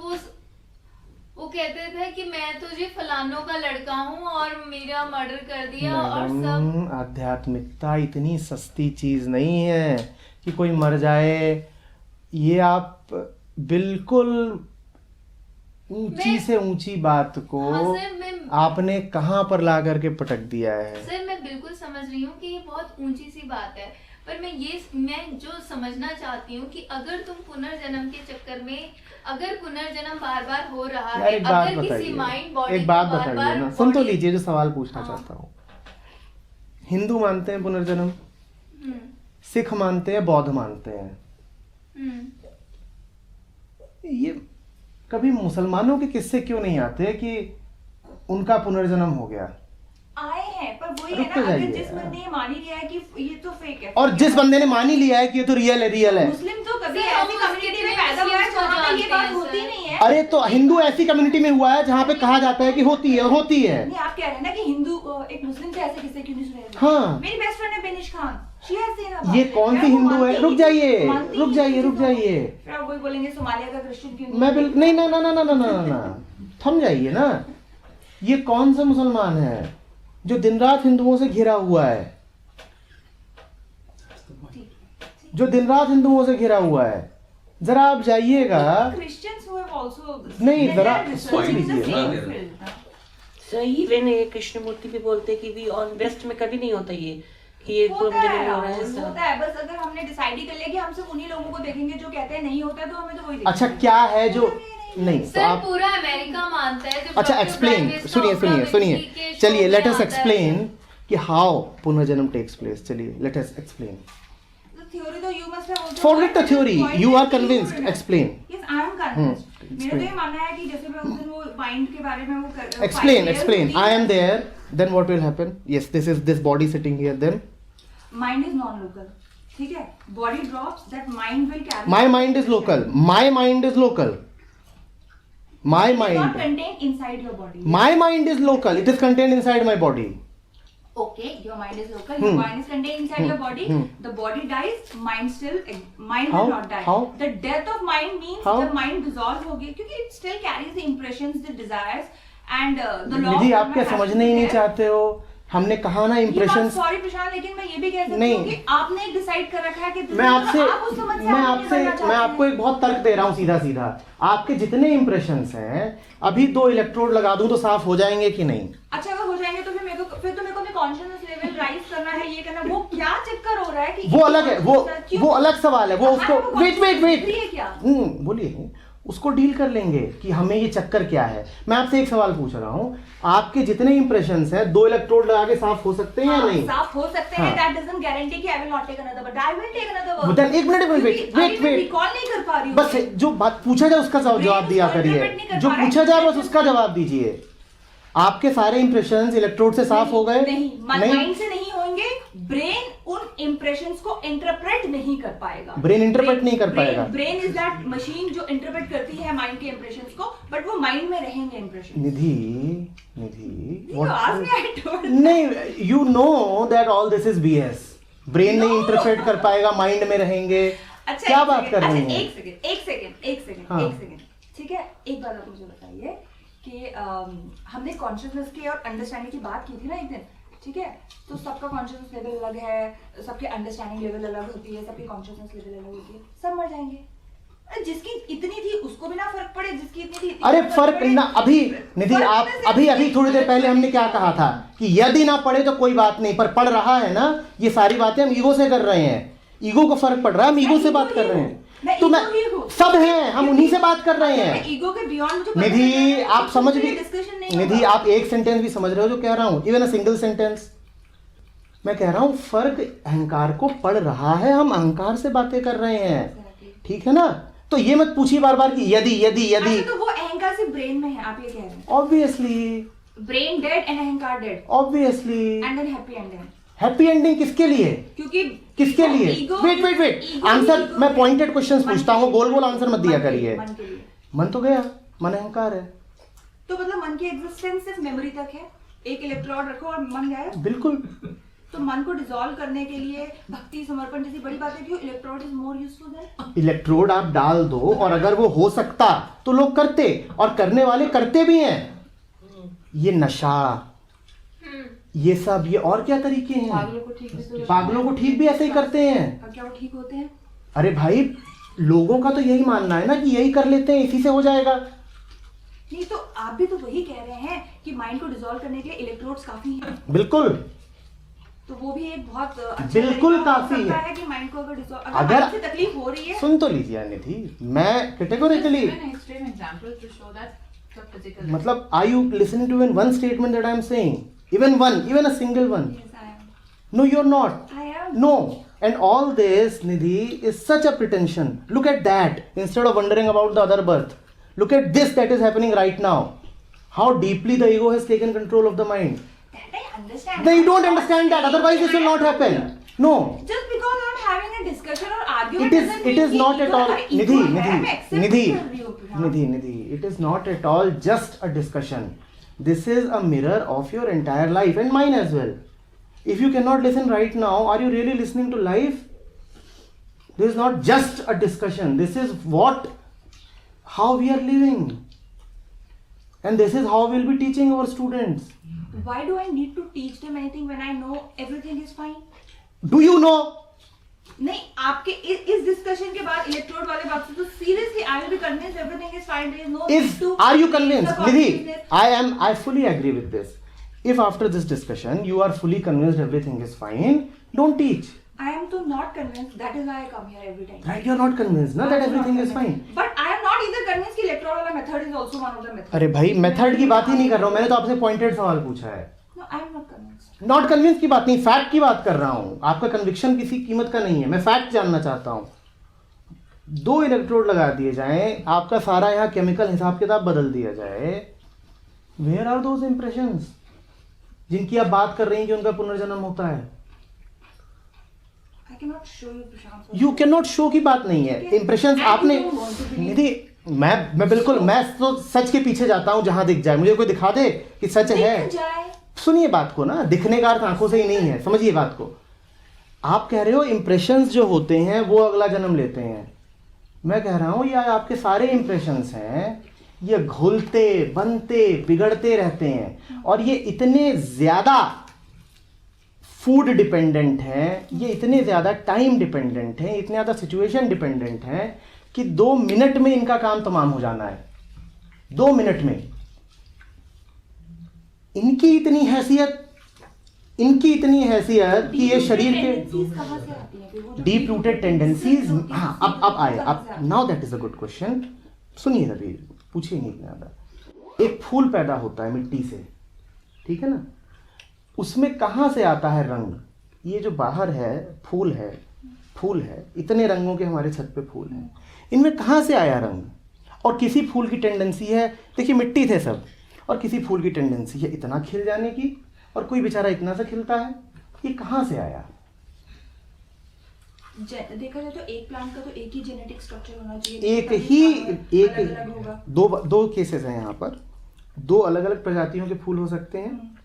वो कहते थे कि मैं तुझे फलानों का लड़का हूँ और मेरा मर्डर कर दिया और सब। मैडम, आध्यात्मिकता इतनी सस्ती चीज नहीं है कि कोई मर जाए। ये आप बिल्कुल ऊंची से ऊंची बात को हाँ सर, मैं आपने कहाँ पर ला करके पटक दिया है। सर मैं बिल्कुल समझ रही हूँ कि ये बहुत ऊंची सी बात है, पर मैं जो समझना चाहती हूँ कि अगर तुम पुनर्जन्म के चक्कर में, अगर पुनर्जन्म बार बार हो रहा यार है, एक बात अगर किसी माइंड बताइए, बॉडी एक बात बार बताइए बार ना, सुन तो body- लीजिए जो सवाल पूछना हाँ। चाहता हूँ। हिंदू मानते हैं पुनर्जन्म, हम्म, सिख मानते हैं, बौद्ध मानते हैं। हम्म। ये कभी मुसलमानों के किस्से क्यों नहीं आते कि उनका पुनर्जन्म हो गया? आए हैं, पर वही रुक है तो ना, अगर जाइए जिस यार। बंदे ने मान ही लिया है कि ये तो फेक है, और जिस बंदे ने मान ही लिया है कि ये तो रियल है, रियल है। मुस्लिम तो कभी सर, हम ऐसी उसके कम्युनिटी में लिए पैदा हुआ है मुस्लिम्स को जहाँ पे ये जानते बात हैं, होती सर। नहीं है। अरे तो हिंदू ऐसी कम्युनिटी में हुआ है जहाँ पे कहा जाता है कि होती है और होती है। नहीं, आप कह रहे हैं ना कि हिंदू एक मुस्लिम से ऐसे किस्से क्यों नहीं सुने? हाँ। मेरी बेस्ट फ्रेंड है बेनिश Khan, she has seen about ये it. कौन सी मैं वो हिंदू है? मानती रुक ही- जाइए, मानती रुक ही जाइए, नहीं रुक चीज़ों को। जाइए। फिर आप वही बोलेंगे सोमालिया का क्रिश्चियन क्यों मैं बिल्कुल नहीं, ना ना ना ना ना ना ना ना, थम जाइए ना। ये कौन सा मुसलमान है जो दिन रात हिंदुओं से घिरा हुआ है, जो दिन रात हिंदुओं से घिरा हुआ है? जरा आप जाइएगा। Christians who have also नहीं, they जरा are researching सोच in the लीजिए same ना। field, हाँ। सही मैंने कृष्णमूर्ति भी बोलते कि वी ऑन वेस्ट में कभी नहीं होता ये कि ये होता पुनर्जन्म है, हो रहा है ऐसा। होता है, बस अगर हमने डिसाइड ही कर लिया कि हम सिर्फ उन्हीं लोगों को देखेंगे जो कहते हैं नहीं होता है, तो हमें तो वही देखेंगे। अच्छा क्या है जो नहीं तो सर आप पूरा अमेरिका मानता है। जब अच्छा डॉक्टर एक्सप्लेन, ब्राइट सुनिए वेस्टन सुनिए ऑफ सुनिए, विंची के चलिए शो लेट में अस आता है। एक्सप्लेन कि हाउ पुनर्जन्म टेक्स प्लेस। चलिए let us explain. The theory though you must have also Forget the heard, theory. the point You is are कि convinced. you- Explain. Yes, I am convinced. मेरा तो explain. ये मानना है कि जैसे मैं उस दिन वो माइंड के बारे में वो कर Explain, explain. I am there. Then what will happen? Yes, this body sitting here. Then mind is non local, ठीक है? Body drops, that mind will carry. my mind is local. My mind is local. My It is not mind. contained inside your body. My mind is local. It is contained inside my body. Okay, your mind is local. Your mind is contained inside your body. The body dies, mind How? will not die. How? The death of mind means How? the mind dissolve हो गई, क्योंकि it still carries the impressions, the desires, and the law. निधि आप क्या समझने ही नहीं चाहते हो? हमने कहा ना impressions. सॉरी प्रशांत, लेकिन मैं ये भी कह सकती नहीं। हूँ कि आपने एक डिसाइड कर रखा है कि मैं आपसे आप उस समझ से मैं आगे आपसे निकलना चाहते मैं हैं। आपको एक बहुत तर्क दे रहा हूँ सीधा सीधा। आपके जितने इंप्रेशंस हैं अभी 2 इलेक्ट्रोड लगा दूं तो साफ हो जाएंगे कि नहीं? अच्छा अगर हो जाएंगे तो फिर मेरे को अपने कॉन्शियसनेस लेवल राइज करना है, ये करना, वो क्या चक्कर हो रहा है कि वो अलग है, क्यों? वो अलग सवाल है। वो उसको हाँ, वो वेट वेट वेट है क्या? बोलिए, उसको डील कर लेंगे कि हमें ये चक्कर क्या है। मैं आपसे एक सवाल पूछ रहा हूँ, आपके जितने इंप्रेशंस हैं 2 इलेक्ट्रोड लगा के साफ हो सकते हैं या नहीं? साफ हो सकते हैं। हाँ। दैट डजंट गारंटी कि I will not take another, but I will take another Then एक मिनट वेट रिकॉल नहीं कर पा रही हूँ। बस जो बात पूछा जाए उसका जवाब दिया उसको करिए। interpret नहीं कर जो पा रहा है। पूछा जाए बस उसका जवाब दीजिए। आपके सारे इंप्रेशंस इलेक्ट्रोड से साफ हो गए? नहीं, माइंड से नहीं होंगे। ब्रेन उन इंप्रेशंस को इंटरप्रेट नहीं कर पाएगा। ब्रेन इंटरप्रेट नहीं कर पाएगा। ब्रेन इज दैट मशीन जो इंटरप्रेट करती है माइंड के इंप्रेशंस को, बट वो माइंड में रहेंगे इंप्रेशन। निधि what? नहीं, you know that all this is BS. Brain नहीं इंटरप्रेट कर पाएगा, माइंड में रहेंगे। अच्छा, क्या एक बात सेकंड, कर रही अच्छा, हैं? एक सेकंड, हाँ। ठीक है? एक बात आप मुझे बताइए कि हमने कॉन्शियसनेस की और अंडरस्टैंडिंग की बात की थी ना एक दिन, ठीक है? तो सबका कॉन्शियसनेस लेवल अलग है, सबके अंडरस्टैंडिंग लेवल अलग होती है, सबकी कॉन्शियसनेस लेवल अलग होती है, सब मर जाएंगे। अरे जिसकी इतनी थी उसको भी ना फर्क पड़े, जिसकी इतनी थी अरे उसको फर्क पड़े। ना, अभी निधि फर्क आप में से अभी थोड़ी देर पहले हमने क्या कहा था कि यदि ना पढ़े तो कोई बात नहीं, पर पढ़ रहा है ना। ये सारी बातें हम ईगो से कर रहे हैं, ईगो को फर्क पड़ रहा है, हम ईगो से बात कर रहे हैं। तो मैं सब हैं, हम उन्हीं से बात कर रहे हैं। ईगो के बियॉन्ड जो निधि आप समझ भी, डिस्कशन नहीं निधि होगा। आप एक सेंटेंस भी समझ रहे हो जो कह रहा हूं? Even a single sentence. मैं कह रहा हूं फर्क अहंकार को पड़ रहा है, हम अहंकार से बातें कर रहे हैं, ठीक है ना? तो ये मत पूछिए बार बार कि यदि यदि यदि। अच्छा, तो वो अहंकार सिर्फ ब्रेन में है, आप ये कह रहे हैं? ऑब्वियसली ब्रेन डेड एंड अहंकार dead obviously and then happy ending. Happy ending किसके लिए? क्योंकि किसके लिए? ego- wait wait wait, ego- answer, ego- मैं पॉइंटेड क्वेश्चंस मन पूछता के हूँ, लिए। गोल गोल आंसर मत दिया मन के लिए, करिए। मन के लिए। मन तो गया, मन अहंकार है। तो मतलब मन की एग्जिस्टेंस सिर्फ मेमोरी तक है, एक इलेक्ट्रोड रखो और मन गायब। बिल्कुल। तो मन को डिसॉल्व करने के लिए भक्ति समर्पण जैसी बड़ी बात है, क्यों electrode is more useful than. Electrode आप डाल दो, और अगर वो हो सकता तो लोग करते, और करने वाले करते भी हैं। ये नशा, ये सब, ये और क्या तरीके हैं? पागलों को ठीक भी ऐसे ही करते हैं। और क्या वो ठीक होते हैं? अरे भाई, लोगों का तो यही मानना है ना कि यही कर लेते हैं, इसी से हो जाएगा। नहीं तो आप भी तो वही कह रहे हैं कि माइंड को डिसॉल्व करने के लिए इलेक्ट्रोड्स काफी हैं। बिल्कुल, तो वो भी एक बहुत अच्छा बिल्कुल तरीका हो काफी सकता है कि माइंड को अगर डिसॉल्व, अगर- माइंड से तकलीफ हो रही है। सुन तो लीजिए निधि, मैं categorically, An extreme example to show that the physical. मतलब are you listening to even one statement that I am saying? Even one, even a single one? Yes, I am. No, you're not. I am. No. And all this, Nidhi, is such a pretension. Look at that. Instead of wondering about the other birth, look at this that is happening right now. How deeply the ego has taken control of the mind. That I understand. They don't understand that. Otherwise, this will not happen. No. Just because I'm having a discussion or argument It is. doesn't It mean is कि not at ego all. है, ego Nidhi, है, मैं Nidhi, accept Nidhi, कर रही हूँ, हाँ। Nidhi, Nidhi. It is not at all just a discussion. This is a mirror of your entire life and mine as well. If you cannot listen right now, are you really listening to life? This is not just a discussion. This is how we are living. And this is how we'll be teaching our students. Why do I need to teach them anything when I know everything is fine? Do you know? नहीं, आपके इस discussion के बाद electrode वाले बात से तो seriously I will be convinced everything is fine, there is no need to. Are you convinced? Nidhi, I fully agree with this. If after this discussion you are fully convinced everything is fine, don't teach. I am तो not convinced, that is why I come here every time. Right? You're not convinced, na, that everything is fine. But I am not either convinced कि electrode वाला method is also one of the methods. अरे भाई, method की बात ही नहीं कर रहा हूँ, मैंने तो आपसे पॉइंटेड सवाल पूछा है। No, I am not convinced. Not convince की बात नहीं, फैक्ट की बात कर रहा हूँ। आपका कन्विक्शन किसी कीमत का नहीं है, मैं फैक्ट जानना चाहता हूँ। 2 इलेक्ट्रोड लगा दिए जाएं, आपका सारा यहाँ केमिकल हिसाब किताब बदल दिया जाए, वेयर आर दोज इंप्रेशंस जिनकी आप बात कर रही हैं कि उनका पुनर्जन्म होता है? I cannot show you, Prashant. You can not show की बात नहीं है, इंप्रेशंस I आपने। don't want to believe. निधि, मैं बिल्कुल, मैं तो सच के पीछे जाता हूँ जहां दिख जाए, मुझे कोई दिखा दे कि सच है। दिख जाए। सुनिए बात को ना, दिखने का अर्थ आंखों से ही नहीं है, समझिए बात को। आप कह रहे हो इंप्रेशंस जो होते हैं वो अगला जन्म लेते हैं, मैं कह रहा हूँ ये आपके सारे इंप्रेशंस हैं, ये घुलते बनते बिगड़ते रहते हैं, और ये इतने ज़्यादा फूड डिपेंडेंट हैं, ये इतने ज़्यादा टाइम डिपेंडेंट हैं, इतने ज़्यादा सिचुएशन डिपेंडेंट हैं कि 2 मिनट में इनका काम तमाम हो जाना है। 2 मिनट में इनकी इतनी हैसियत कि ये शरीर के Tendencies कहाँ से आती हैं? फिर वो जो डीप रूटेड टेंडेंसीज। होती हैं, हाँ, अब आए, कहाँ अब से आती हैं? Now that is a good question. सुनिए रवि, पूछिए नहीं ज्यादा। एक फूल पैदा होता है मिट्टी से, ठीक है ना, उसमें कहाँ से आता है रंग? ये जो बाहर है फूल है, इतने रंगों के हमारे छत पे फूल हैं, इनमें कहाँ से आया रंग? और किसी फूल की टेंडेंसी है, देखिए मिट्टी थे सब, और किसी फूल की टेंडेंसी है इतना खिल जाने की, और कोई बेचारा इतना सा खिलता है, ये कहाँ से आया? देखा जाए तो एक प्लांट का तो एक ही जेनेटिक स्ट्रक्चर होना चाहिए, अलग-अलग होगा। दो केसेस हैं यहाँ पर, 2 अलग अलग प्रजातियों के फूल हो सकते हैं,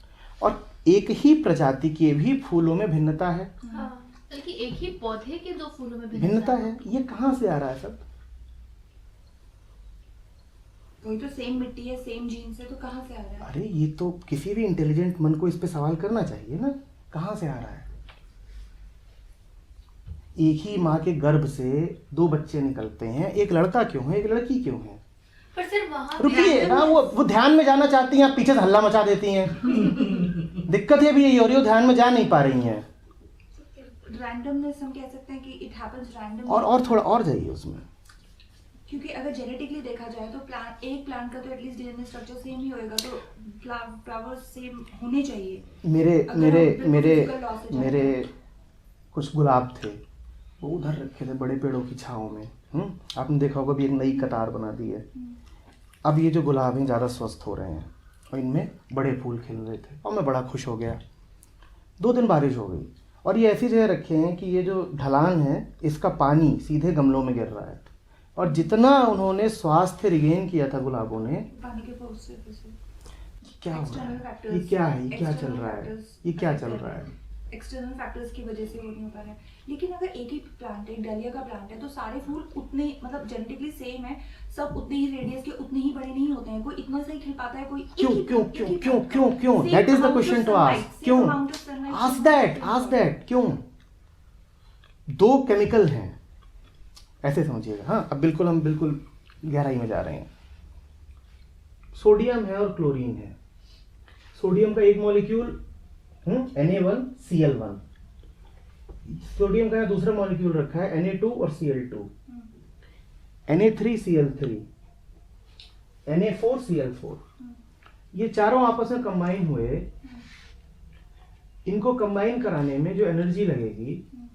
और एक ही प्रजाति के भी फूलों में भिन्नता है। हाँ। बल्कि एक ही पौधे के 2 फूलों में भिन्नता है, ये कहाँ से आ रहा है सब? वही तो सेम मिट्टी है, सेम जीन्स है, तो कहाँ से आ रहा है? अरे ये तो किसी भी इंटेलिजेंट मन को इस पे सवाल करना चाहिए ना, कहाँ से आ रहा है? एक ही माँ के गर्भ से 2 बच्चे निकलते हैं, एक लड़का क्यों है, एक लड़की क्यों है? पर सर वहाँ रुकिए ना, वो ध्यान में जाना चाहती हैं, आप पीछे से हल्ला मचा देती हैं। दिक्कत है भी यही हो रही हो, ध्यान में जा नहीं पा रही हैं। रैंडमनेस हम कह सकते हैं कि इट हैपेंस रैंडम। और थोड़ा और जाइए उसमें। क्योंकि अगर जेनेटिकली देखा जाए तो एक प्लांट का तो एटलीस्ट डीएनए स्ट्रक्चर सेम ही होएगा, तो फ्लावर्स सेम होने चाहिए। मेरे अगर मेरे हम बिल्कुल मेरे physical law से मेरे जाएं कुछ गुलाब थे, वो उधर रखे थे बड़े पेड़ों की छाँव में। आपने देखा होगा भी एक नई कतार बना दी है। अब ये जो गुलाब हैं ज़्यादा स्वस्थ हो रहे हैं, और इनमें बड़े फूल खिल रहे थे, और मैं बड़ा खुश हो गया। 2 दिन बारिश हो गई और ये ऐसी जगह रखे हैं कि ये जो ढलान है इसका पानी सीधे गमलों में गिर रहा है, और जितना उन्होंने स्वास्थ्य रिगेन किया था गुलाबों ने, पानी के पास से क्या हो रहा External है, factors, ये क्या है, ये क्या चल external रहा है, factors ये क्या affect चल कर रहा रहे है। हैं। एक्सटर्नल फैक्टर्स की वजह से वो नहीं हो पा रहा है। लेकिन अगर एक ही प्लांट है, एक डलिया का प्लांट है, तो सारे फूल उतने मतलब जेनेटिकली सेम है, सब उतने ही रेडियस के उतने ही बड़े नहीं होते हैं। कोई इतना सही खिल पाता है, कोई क्यों क्यों क्यों क्यों क्यों क्यों, that is the question to ask. क्यों, आस्क दैट क्यों। 2 केमिकल हैं, ऐसे समझिएगा। हाँ, अब बिल्कुल हम बिल्कुल गहराई में जा रहे हैं। सोडियम है और क्लोरीन है। सोडियम का एक मॉलिक्यूल Na1Cl1, सोडियम का दूसरा मॉलिक्यूल रखा है Na2 और Cl2, Na3Cl3, Na4Cl4। ये चारों आपस में कंबाइन हुए। इनको कंबाइन कराने में जो एनर्जी लगेगी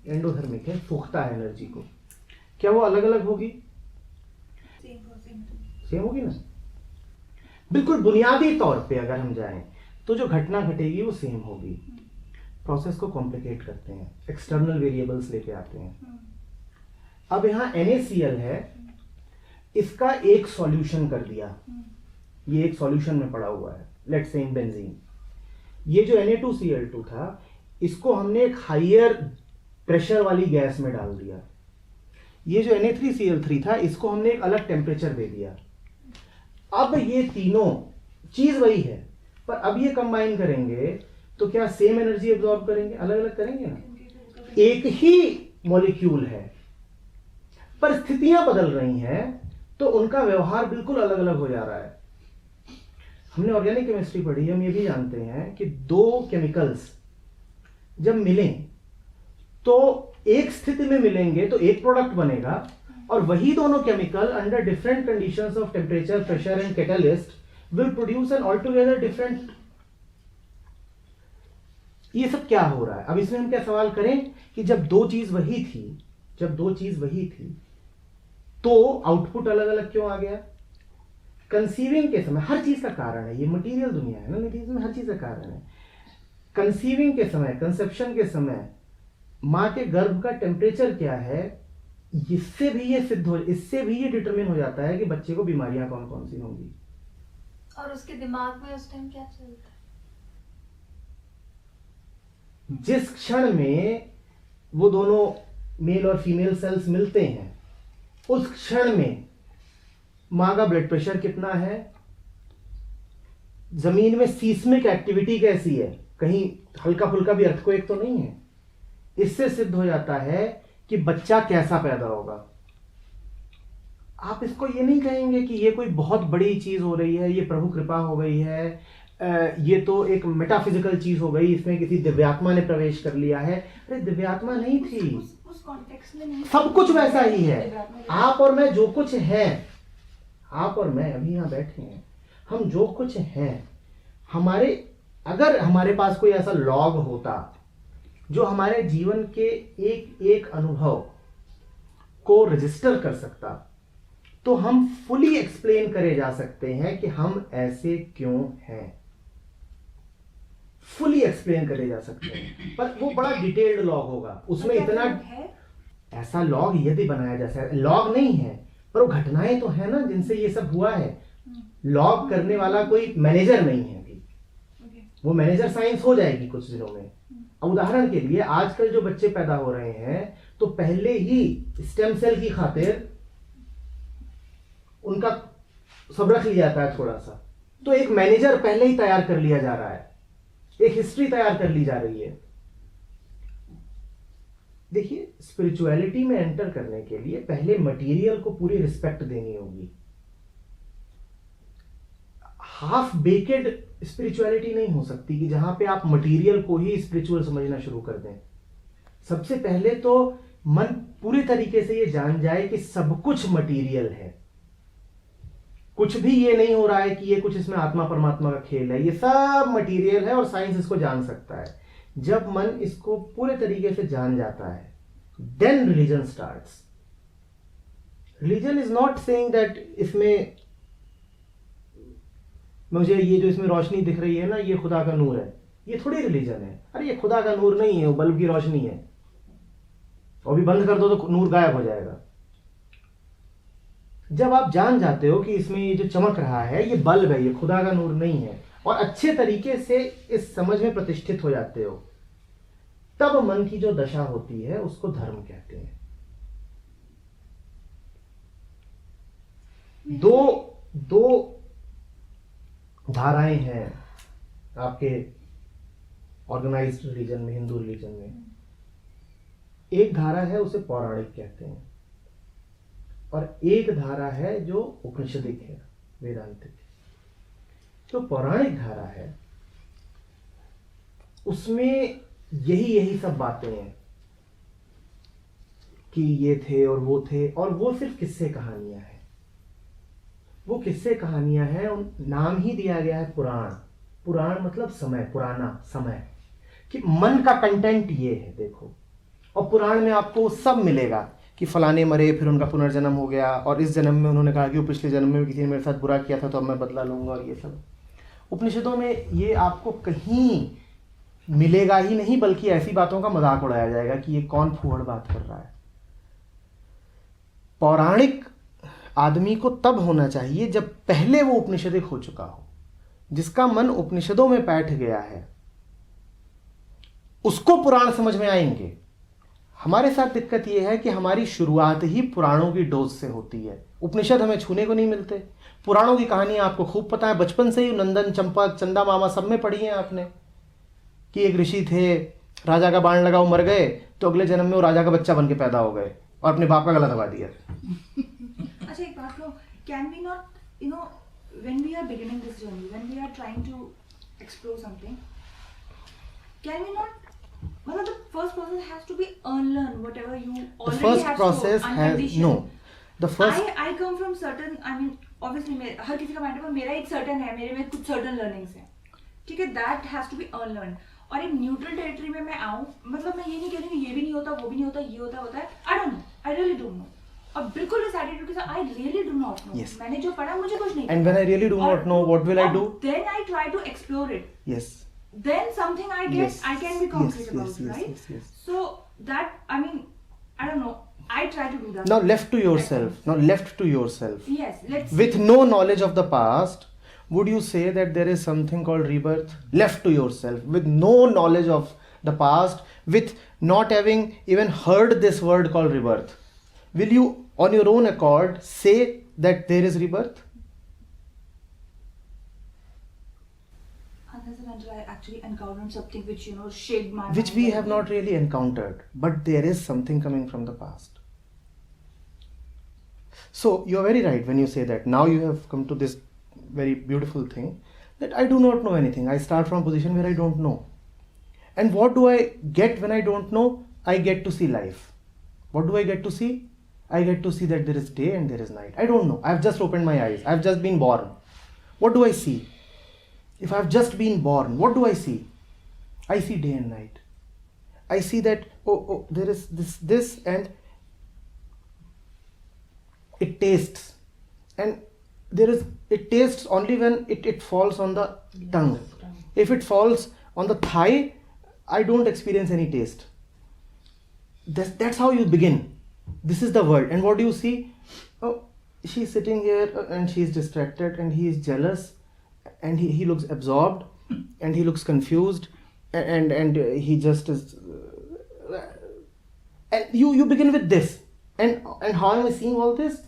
एंडोथर्मिक है, पुख्ता एनर्जी को, क्या वो अलग अलग होगी? सेम होगी ना। बिल्कुल बुनियादी तौर पे अगर हम जाएं तो जो घटना घटेगी वो सेम होगी। प्रोसेस को कॉम्प्लिकेट करते हैं, एक्सटर्नल वेरिएबल्स लेके आते हैं। अब यहाँ NaCl है, इसका एक सॉल्यूशन कर दिया, ये एक सॉल्यूशन में पड़ा हुआ है, लेट्स से इन बेंजीन। ये जो Na2Cl2 था, इसको हमने एक हाइयर प्रेशर वाली गैस में डाल दिया। ये जो Na3Cl3 था, इसको हमने एक अलग टेम्परेचर दे दिया। अब ये तीनों चीज वही है, पर अब ये कंबाइन करेंगे तो क्या सेम एनर्जी एब्जॉर्ब करेंगे? अलग अलग करेंगे ना। एक ही मॉलिक्यूल है, पर स्थितियां बदल रही हैं, तो उनका व्यवहार बिल्कुल अलग अलग हो जा रहा है। हमने ऑर्गेनिक केमिस्ट्री पढ़ी, हम ये भी जानते हैं कि 2 केमिकल्स जब मिलें तो एक स्थिति में मिलेंगे तो एक प्रोडक्ट बनेगा, और वही दोनों chemical under different conditions of temperature, pressure and catalyst will produce an altogether different. ये सब क्या हो रहा है? अब इसमें हम क्या सवाल करें कि जब 2 चीज वही थी, तो आउटपुट अलग अलग क्यों आ गया? कंसीविंग के समय, हर चीज का कारण है, ये मटेरियल दुनिया है ना निधि, इसमें हर चीज का कारण है। कंसीविंग के समय, कंसेप्शन के समय मां के गर्भ का टेम्परेचर क्या है, इससे भी ये डिटरमिन हो जाता है कि बच्चे को बीमारियां कौन कौन सी होंगी। और उसके दिमाग में उस टाइम क्या चलता है? जिस क्षण में वो दोनों मेल और फीमेल सेल्स मिलते हैं, उस क्षण में मां का ब्लड प्रेशर कितना है, जमीन में सीस्मिक एक्टिविटी कैसी है, कहीं हल्का फुल्का भी अर्थक्वेक तो नहीं है। इससे सिद्ध हो जाता है कि बच्चा कैसा पैदा होगा। आप इसको ये नहीं कहेंगे कि ये कोई बहुत बड़ी चीज हो रही है, ये प्रभु कृपा हो गई है, ये तो एक मेटाफिजिकल चीज हो गई, इसमें किसी दिव्यात्मा ने प्रवेश कर लिया है। अरे दिव्यात्मा नहीं थी, उस कॉन्टेक्स्ट में नहीं, सब कुछ वैसा ही है। आप और मैं जो कुछ है, आप और मैं अभी यहाँ बैठे हैं, हम जो कुछ हैं, अगर हमारे पास कोई ऐसा लॉग होता जो हमारे जीवन के एक एक अनुभव को रजिस्टर कर सकता, तो हम फुली एक्सप्लेन करे जा सकते हैं कि हम ऐसे क्यों हैं, फुली एक्सप्लेन करे जा सकते हैं। पर वो बड़ा डिटेल्ड लॉग होगा, उसमें इतना है ऐसा लॉग यदि बनाया जा सकता, लॉग नहीं है पर वो घटनाएं तो है ना जिनसे ये सब हुआ है। लॉग करने वाला कोई मैनेजर नहीं है अभी, वो मैनेजर साइंस हो जाएगी कुछ दिनों में। अब उदाहरण के लिए आजकल जो बच्चे पैदा हो रहे हैं, तो पहले ही स्टेम सेल की खातिर उनका सब रख लिया जाता है थोड़ा सा, तो एक मैनेजर पहले ही तैयार कर लिया जा रहा है, एक हिस्ट्री तैयार कर ली जा रही है। देखिए, स्पिरिचुअलिटी में एंटर करने के लिए पहले मटेरियल को पूरी रिस्पेक्ट देनी होगी। हाफ बेकेड स्पिरिचुअलिटी नहीं हो सकती कि जहां पे आप मटेरियल को ही स्पिरिचुअल समझना शुरू कर दें। सबसे पहले तो मन पूरी तरीके से ये जान जाए कि सब कुछ मटेरियल है, कुछ भी ये नहीं हो रहा है कि ये कुछ इसमें आत्मा परमात्मा का खेल है, ये सब मटेरियल है और साइंस इसको जान सकता है। जब मन इसको पूरे तरीके से जान जाता है, then religion starts. Religion is not saying that इसमें मुझे ये जो इसमें रोशनी दिख रही है ना, ये खुदा का नूर है, ये थोड़ी रिलीजन है। अरे ये खुदा का नूर नहीं है, वो बल्ब की रोशनी है, और भी बंद कर दो तो नूर गायब हो जाएगा। जब आप जान जाते हो कि इसमें ये जो चमक रहा है ये बल्ब है, ये खुदा का नूर नहीं है, और अच्छे तरीके से इस समझ में प्रतिष्ठित हो जाते हो, तब मन की जो दशा होती है उसको धर्म कहते हैं। दो धाराएं हैं आपके ऑर्गेनाइज्ड रिलीजन में, हिंदू रिलीजन में। एक धारा है उसे पौराणिक कहते हैं, और एक धारा है जो उपनिषदिक है, वेदांतिक। जो पौराणिक धारा है उसमें यही सब बातें हैं कि ये थे और वो थे, और वो सिर्फ किस्से कहानियां हैं। वो किस्से कहानियां हैं, नाम ही दिया गया है पुराण। पुराण मतलब समय, पुराना समय, कि मन का कंटेंट ये है। देखो, और पुराण में आपको सब मिलेगा कि फलाने मरे, फिर उनका पुनर्जन्म हो गया, और इस जन्म में उन्होंने कहा कि वो पिछले जन्म में किसी ने मेरे साथ बुरा किया था तो अब मैं बदला लूंगा, और ये सब उपनिषदों में ये आपको कहीं मिलेगा ही नहीं, बल्कि ऐसी बातों का मजाक उड़ाया जाएगा कि ये कौन फूहड़ बात कर रहा है। पौराणिक आदमी को तब होना चाहिए जब पहले वो उपनिषदिक हो चुका हो। जिसका मन उपनिषदों में बैठ गया है उसको पुराण समझ में आएंगे। हमारे साथ दिक्कत यह है कि हमारी शुरुआत ही पुराणों की डोज से होती है। उपनिषद हमें छूने को नहीं मिलते। पुराणों की कहानियां आपको खूब पता है, बचपन से ही नंदन, चंपा, चंदा मामा सब में पढ़ी है आपने, कि एक ऋषि थे, राजा का बाण लगा, वो मर गए, तो अगले जन्म में वो राजा का बच्चा बन के पैदा हो गए और अपने बाप का गला दबा दिया। अच्छा, एक बात करो, can we not, when we are beginning this journey, when we are trying to explore something, can we not, मतलब the first process has to be unlearn whatever you already The first have process to has no. The first I come from certain, I mean obviously हर किसी का mind, पर मेरा एक certain है, मेरे में कुछ certain learnings है, ठीक है, that has to be unlearned। और एक न्यूट्रल टेरिटरी में मैं आऊँ, मतलब मैं ये नहीं कह रही हूँ ये भी नहीं होता, वो भी नहीं होता, ये होता है, I don't know, I really don't know। और बिल्कुल इस एटीट्यूड के साथ I really do not know। Yes। मैंने जो पढ़ा मुझे कुछ नहीं। And when I really do not know, what will I do? Then I try to explore it। Yes। Then something I get, Yes। I can be concrete Yes, about, yes, yes, right? yes, yes। So that, I mean, I don't know, I try to do that। Now left to yourself, now left to yourself, Yes, let's with no knowledge of the past, would you say that there is something called rebirth? Left to yourself, with no knowledge of the past, with not having even heard this word called rebirth, will you on your own accord say that there is rebirth? unless and until I actually encountered something which, shaped my Which mind we and have not really encountered, but there is something coming from the past. So you are very right when you say that. Now you have come to this very beautiful thing, that I do not know anything. I start from a position where I don't know. And what do I get when I don't know? I get to see life. What do I get to see? I get to see that there is day and there is night. I don't know. I have just opened my eyes. I have just been born. What do I see? If I have just been born, what do I see? I see day and night. I see that, oh, there is this, and it tastes. And it tastes only when it falls on the tongue. If it falls on the thigh, I don't experience any taste. That's how you begin. This is the world. And what do you see? Oh, she's sitting here and she's distracted, and he is jealous, and he looks absorbed, and he looks confused, and he just is. And you begin with this. And how am I seeing all this?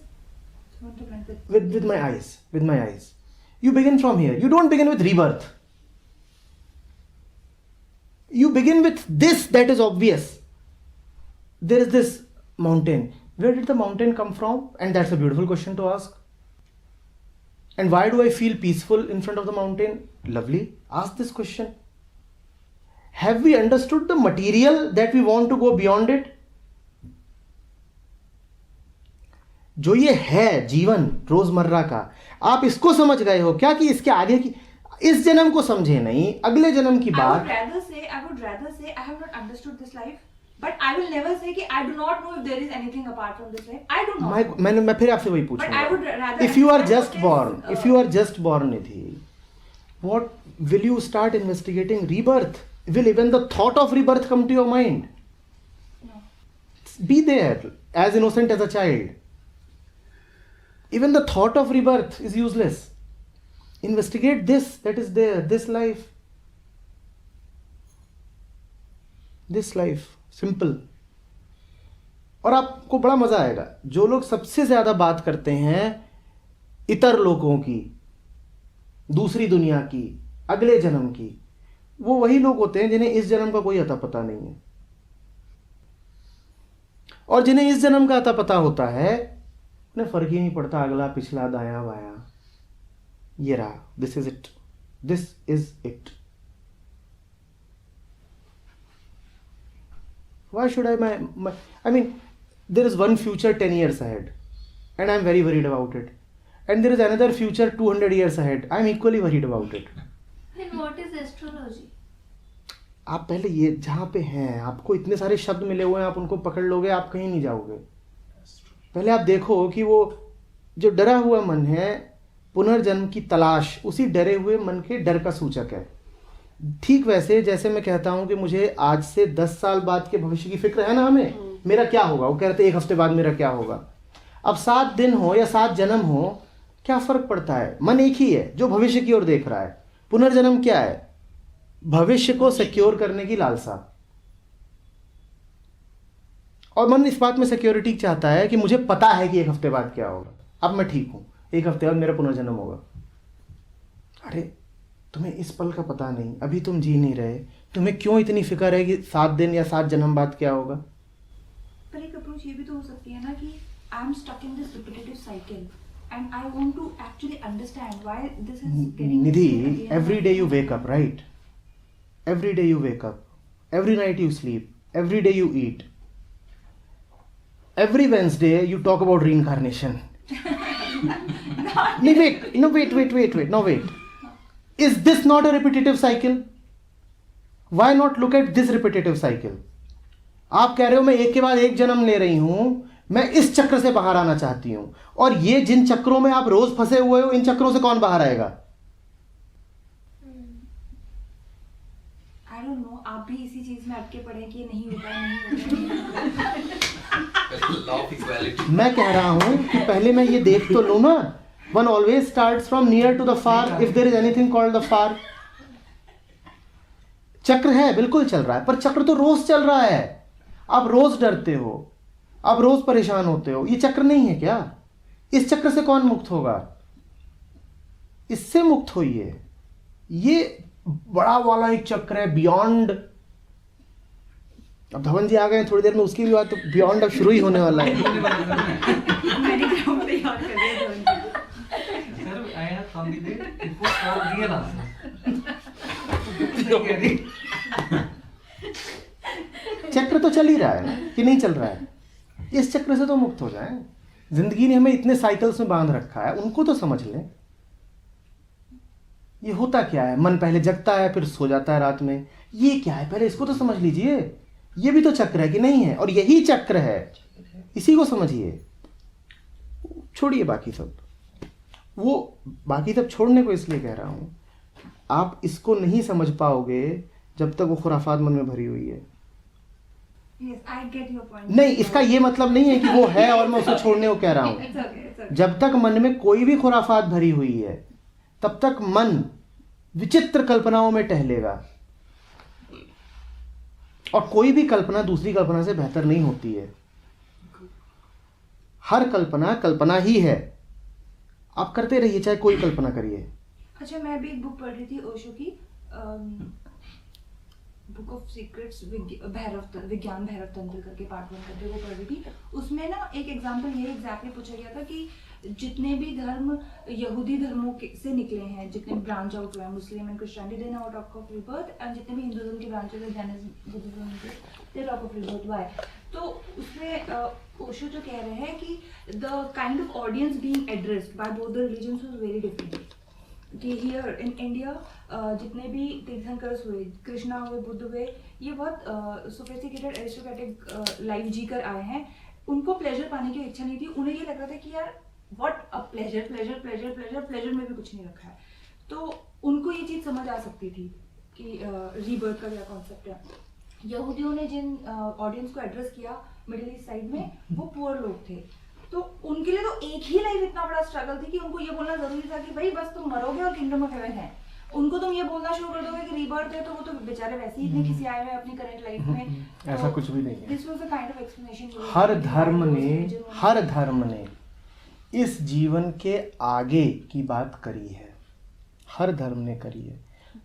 With my eyes. With my eyes. You begin from here. You don't begin with rebirth. You begin with this that is obvious. There is this mountain. Where did the mountain come from? And that's a beautiful question to ask. And why do I feel peaceful in front of the mountain? Lovely. Ask this question. Have we understood the material that we want to go beyond it? जो ये है जीवन रोजमर्रा का, आप इसको समझ गए हो क्या कि इसके आगे की, इस जन्म को समझे नहीं, अगले जन्म की बात। I would rather say I have not understood this life, but I will never say कि I do not know if there is anything apart from this life. I do not. मैं फिर आपसे वही But I would पूछूंगा. rather. If you are just born, Nidhi, what will you start investigating rebirth? Will even the thought of rebirth come to your mind? No. Be there as innocent as a child. Even the thought of rebirth is useless. Investigate this that is there, this life. This life, simple. और आपको बड़ा मजा आएगा. जो लोग सबसे ज्यादा बात करते हैं इतर लोगों की, दूसरी दुनिया की, अगले जन्म की, वो वही लोग होते हैं जिन्हें इस जन्म का कोई अता पता नहीं है. और जिन्हें इस जन्म का अता पता होता है उन्हें फर्क ही नहीं पड़ता अगला पिछला दायां बायां. ये रहा, this is it, this is it. Why should I mean, there is one future 10 years ahead and I'm very worried about it. And there is another future 200 years ahead. I'm equally worried about it. Then what is astrology? आप पहले ये जहाँ पे हैं, आपको इतने सारे शब्द मिले हुए हैं, आप उनको पकड़ लोगे, आप कहीं नहीं जाओगे. पहले आप देखो कि वो जो डरा हुआ मन है, पुनर्जन्म की तलाश उसी डरे हुए मन के डर का सूचक है. ठीक वैसे जैसे मैं कहता हूं कि मुझे आज से 10 साल बाद के भविष्य की फिक्र है ना, हमें मेरा क्या होगा, वो कह रहे थे 1 हफ्ते बाद मेरा क्या होगा. अब 7 दिन हो या 7 जन्म हो, क्या फर्क पड़ता है? मन एक ही है जो भविष्य की ओर देख रहा है. पुनर्जन्म क्या है? भविष्य को सिक्योर करने की लालसा. और मन इस बात में सिक्योरिटी चाहता है कि मुझे पता है कि 1 हफ्ते बाद क्या होगा. अब मैं ठीक हूं, 1 हफ्ते बाद मेरा पुनर्जन्म होगा. अरे तुम्हें इस पल का पता नहीं, अभी तुम जी नहीं रहे, तुम्हें क्यों इतनी फिक्र है कि 7 दिन या 7 जन्म बाद क्या होगा? पर एक अप्रोच ये भी तो हो सकती है ना कि I am stuck in this repetitive cycle and I want to actually understand why this is getting. Nidhi, every day you wake up, right? Every day you wake up, every night you sleep, every day you eat, every Wednesday you talk about reincarnation. No, wait. Is this not a repetitive cycle? Why not look at this repetitive cycle? आप कह रहे हो मैं एक के बाद एक जन्म ले रही हूं, मैं इस चक्र से बाहर आना चाहती हूं. और ये जिन चक्रों में आप रोज फंसे हुए हो, इन चक्रों से कौन बाहर आएगा? आई डोंट नो, आप भी इसी चीज में अटके पड़े कि ये नहीं होता. मैं कह रहा हूं कि पहले मैं ये देख तो लूं ना. One always starts from near to the far, if there is anything called the far. चक्र है, बिल्कुल चल रहा है, पर चक्र तो रोज चल रहा है. आप रोज डरते हो, आप रोज परेशान होते हो. ये चक्र नहीं है क्या? इस चक्र से कौन मुक्त होगा? इससे मुक्त होइए. ये बड़ा वाला एक चक्र है, बियॉन्ड. अब धवन जी आ गए, थोड़ी देर में उसकी भी बात, तो बियॉन्ड अब शुरू ही होने वाला है. I have come with it before for real answer. चक्र तो चल ही रहा है कि नहीं चल रहा है? इस चक्र से तो मुक्त हो जाए. जिंदगी ने हमें इतने साइकिल्स में बांध रखा है, उनको तो समझ लें. ये होता क्या है? मन पहले जगता है, फिर सो जाता है रात में. ये क्या है? पहले इसको तो समझ लीजिए. ये भी तो चक्र है कि नहीं है? और यही चक्र है, इसी को समझिए. छोड़िए बाकी सब. वो बाकी सब छोड़ने को इसलिए कह रहा हूं, आप इसको नहीं समझ पाओगे जब तक वो खुराफात मन में भरी हुई है. Yes, I get your point. नहीं, इसका ये मतलब नहीं है कि वो है और मैं उसे छोड़ने को कह रहा हूं. It's okay, it's okay. जब तक मन में कोई भी खुराफात भरी हुई है, तब तक मन विचित्र कल्पनाओं में टहलेगा. और कोई भी कल्पना दूसरी कल्पना से बेहतर नहीं होती है. हर कल्पना कल्पना ही है. आप करते रहिए, चाहे कोई कल्पना करिए. अच्छा, मैं भी एक बुक पढ़ रही थी ओशो की, बुक ऑफ सीक्रेट्स, विज्ञान भैरव तंत्र करके पार्ट 1 करके वो पढ़ रही थी. उसमें ना एक एग्जांपल ये एग्जैक्टली पूछा गया था कि जितने भी धर्म यहूदी धर्मों से निकले हैं, जितने ब्रांच आउट हुए हैं, Muslim and Christianity, they now talk of rebirth. And जितने भी हिंदुइज्म के ब्रांचेस हैं, Jainism, Buddhism, they talk of rebirth. Why? तो उसमें ओशो जो कह रहे हैं कि the kind of audience being addressed by both the religions was very different. कि हियर इन इंडिया जितने भी तीर्थंकर्स हुए, कृष्णा हुए, बुद्ध हुए, ये बहुत सोफिस्टिकेटेड एरिस्टोक्रेटिक लाइफ जीकर आए हैं. उनको प्लेजर पाने की इच्छा नहीं थी. उन्हें ये लग रहा था कि यार what a pleasure, pleasure pleasure pleasure pleasure में भी कुछ नहीं रखा है. तो उनको ये चीज समझ आ सकती थी कि रीबर्थ का क्या कॉन्सेप्ट है। यहूदियों ने जिन ऑडियंस को एड्रेस किया मिडिल ईस्ट साइड में, वो पुअर लोग थे, तो उनके लिए तो एक ही लाइफ इतना बड़ा स्ट्रगल थी कि उनको ये बोलना जरूरी था कि भाई बस तुम मरोगे और किंगडम ऑफ हेवन है। उनको तुम ये बोलना शुरू कर दोगे कि रीबर्थ है, तो वो तो बेचारे वैसे ही इतने किसी आए हुए अपनी करंट लाइफ में। ऐसा कुछ भी नहीं है। This was the kind of explanation. हर धर्म ने इस जीवन के आगे की बात करी है, हर धर्म ने करी है,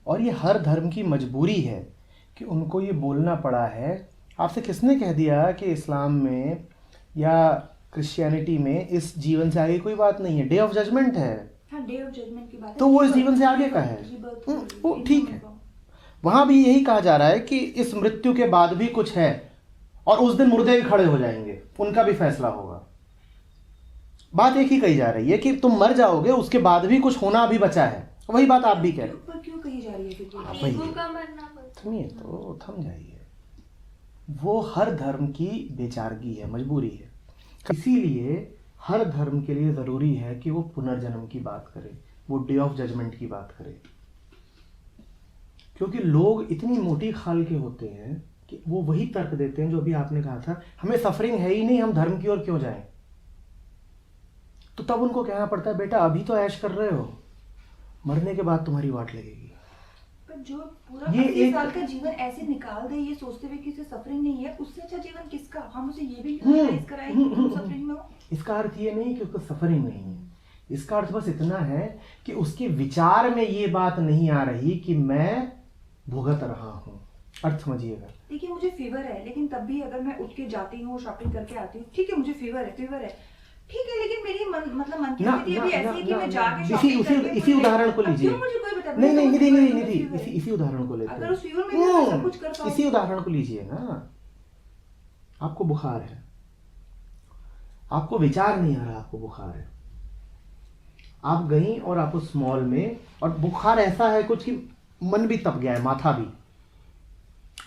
और ये हर धर्म की मजबूरी है कि उनको ये बोलना पड़ा है। आपसे किसने कह दिया कि इस्लाम में या क्रिश्चियनिटी में इस जीवन से आगे कोई बात नहीं है? डे ऑफ जजमेंट है। हाँ, डे ऑफ जजमेंट की बात है, तो वो इस जीवन से आगे का है। वो ठीक है, वहां भी यही कहा जा रहा है कि इस मृत्यु के बाद भी कुछ है, और उस दिन मुर्दे भी खड़े हो जाएंगे, उनका भी फैसला होगा। बात एक ही कही जा रही है कि तुम मर जाओगे, उसके बाद भी कुछ होना अभी बचा है। वही बात आप भी कह रहे हो। पर क्यों कही जा रही है फिर? ईगो का मरना बस। थमिए तो, थम जाइए। वो हर धर्म की बेचारगी है, मजबूरी है। इसीलिए हर धर्म के लिए ज़रूरी है कि वो पुनर्जन्म की बात करे, वो डे ऑफ जजमेंट की बात करे, क्योंकि लोग इतनी मोटी खाल के होते हैं कि वो वही तर्क देते हैं जो अभी आपने कहा था, हमें सफरिंग है ही नहीं, हम धर्म की ओर क्यों जाएं। तो तब उनको कहना पड़ता है, बेटा अभी तो ऐश कर रहे हो, मरने के बाद तुम्हारी वाट लगेगी। पर जो पूरा ये 80 एक- साल का जीवन ऐसे निकाल दे ये सोचते हुए कि उसे सफरिंग नहीं है, उससे अच्छा जीवन किसका? हम उसे ये भी रियलाइज कराएं कि तुम सफरिंग में हो। इसका अर्थ ये नहीं कि उसको सफरिंग नहीं है, इसका अर्थ बस इतना है कि उसके विचार में ये बात नहीं आ रही कि मैं भुगत रहा हूँ। अर्थ समझिएगा। देखिए मुझे फीवर है, लेकिन तब भी अगर मैं उठ के जाती हूँ, शॉपिंग करके आती हूँ, ठीक है मुझे फीवर है, ठीक है, लेकिन मेरी मन की स्थिति अभी ऐसी है कि मैं जाके शॉपिंग करके इसी उदाहरण को अब लीजिए। क्यों मुझे कोई बता? नहीं मैं तो निधि, फीवर है। इसी उदाहरण को लेते अगर उस फीवर में मैं सब कुछ कर पाऊँ। इसी उदाहरण को लीजिए ना। आपको बुखार है, आपको विचार नहीं आ रहा आपको बुखार है, आप गई और आप उस मॉल में, और बुखार ऐसा है कुछ कि मन भी तप गया है, माथा भी,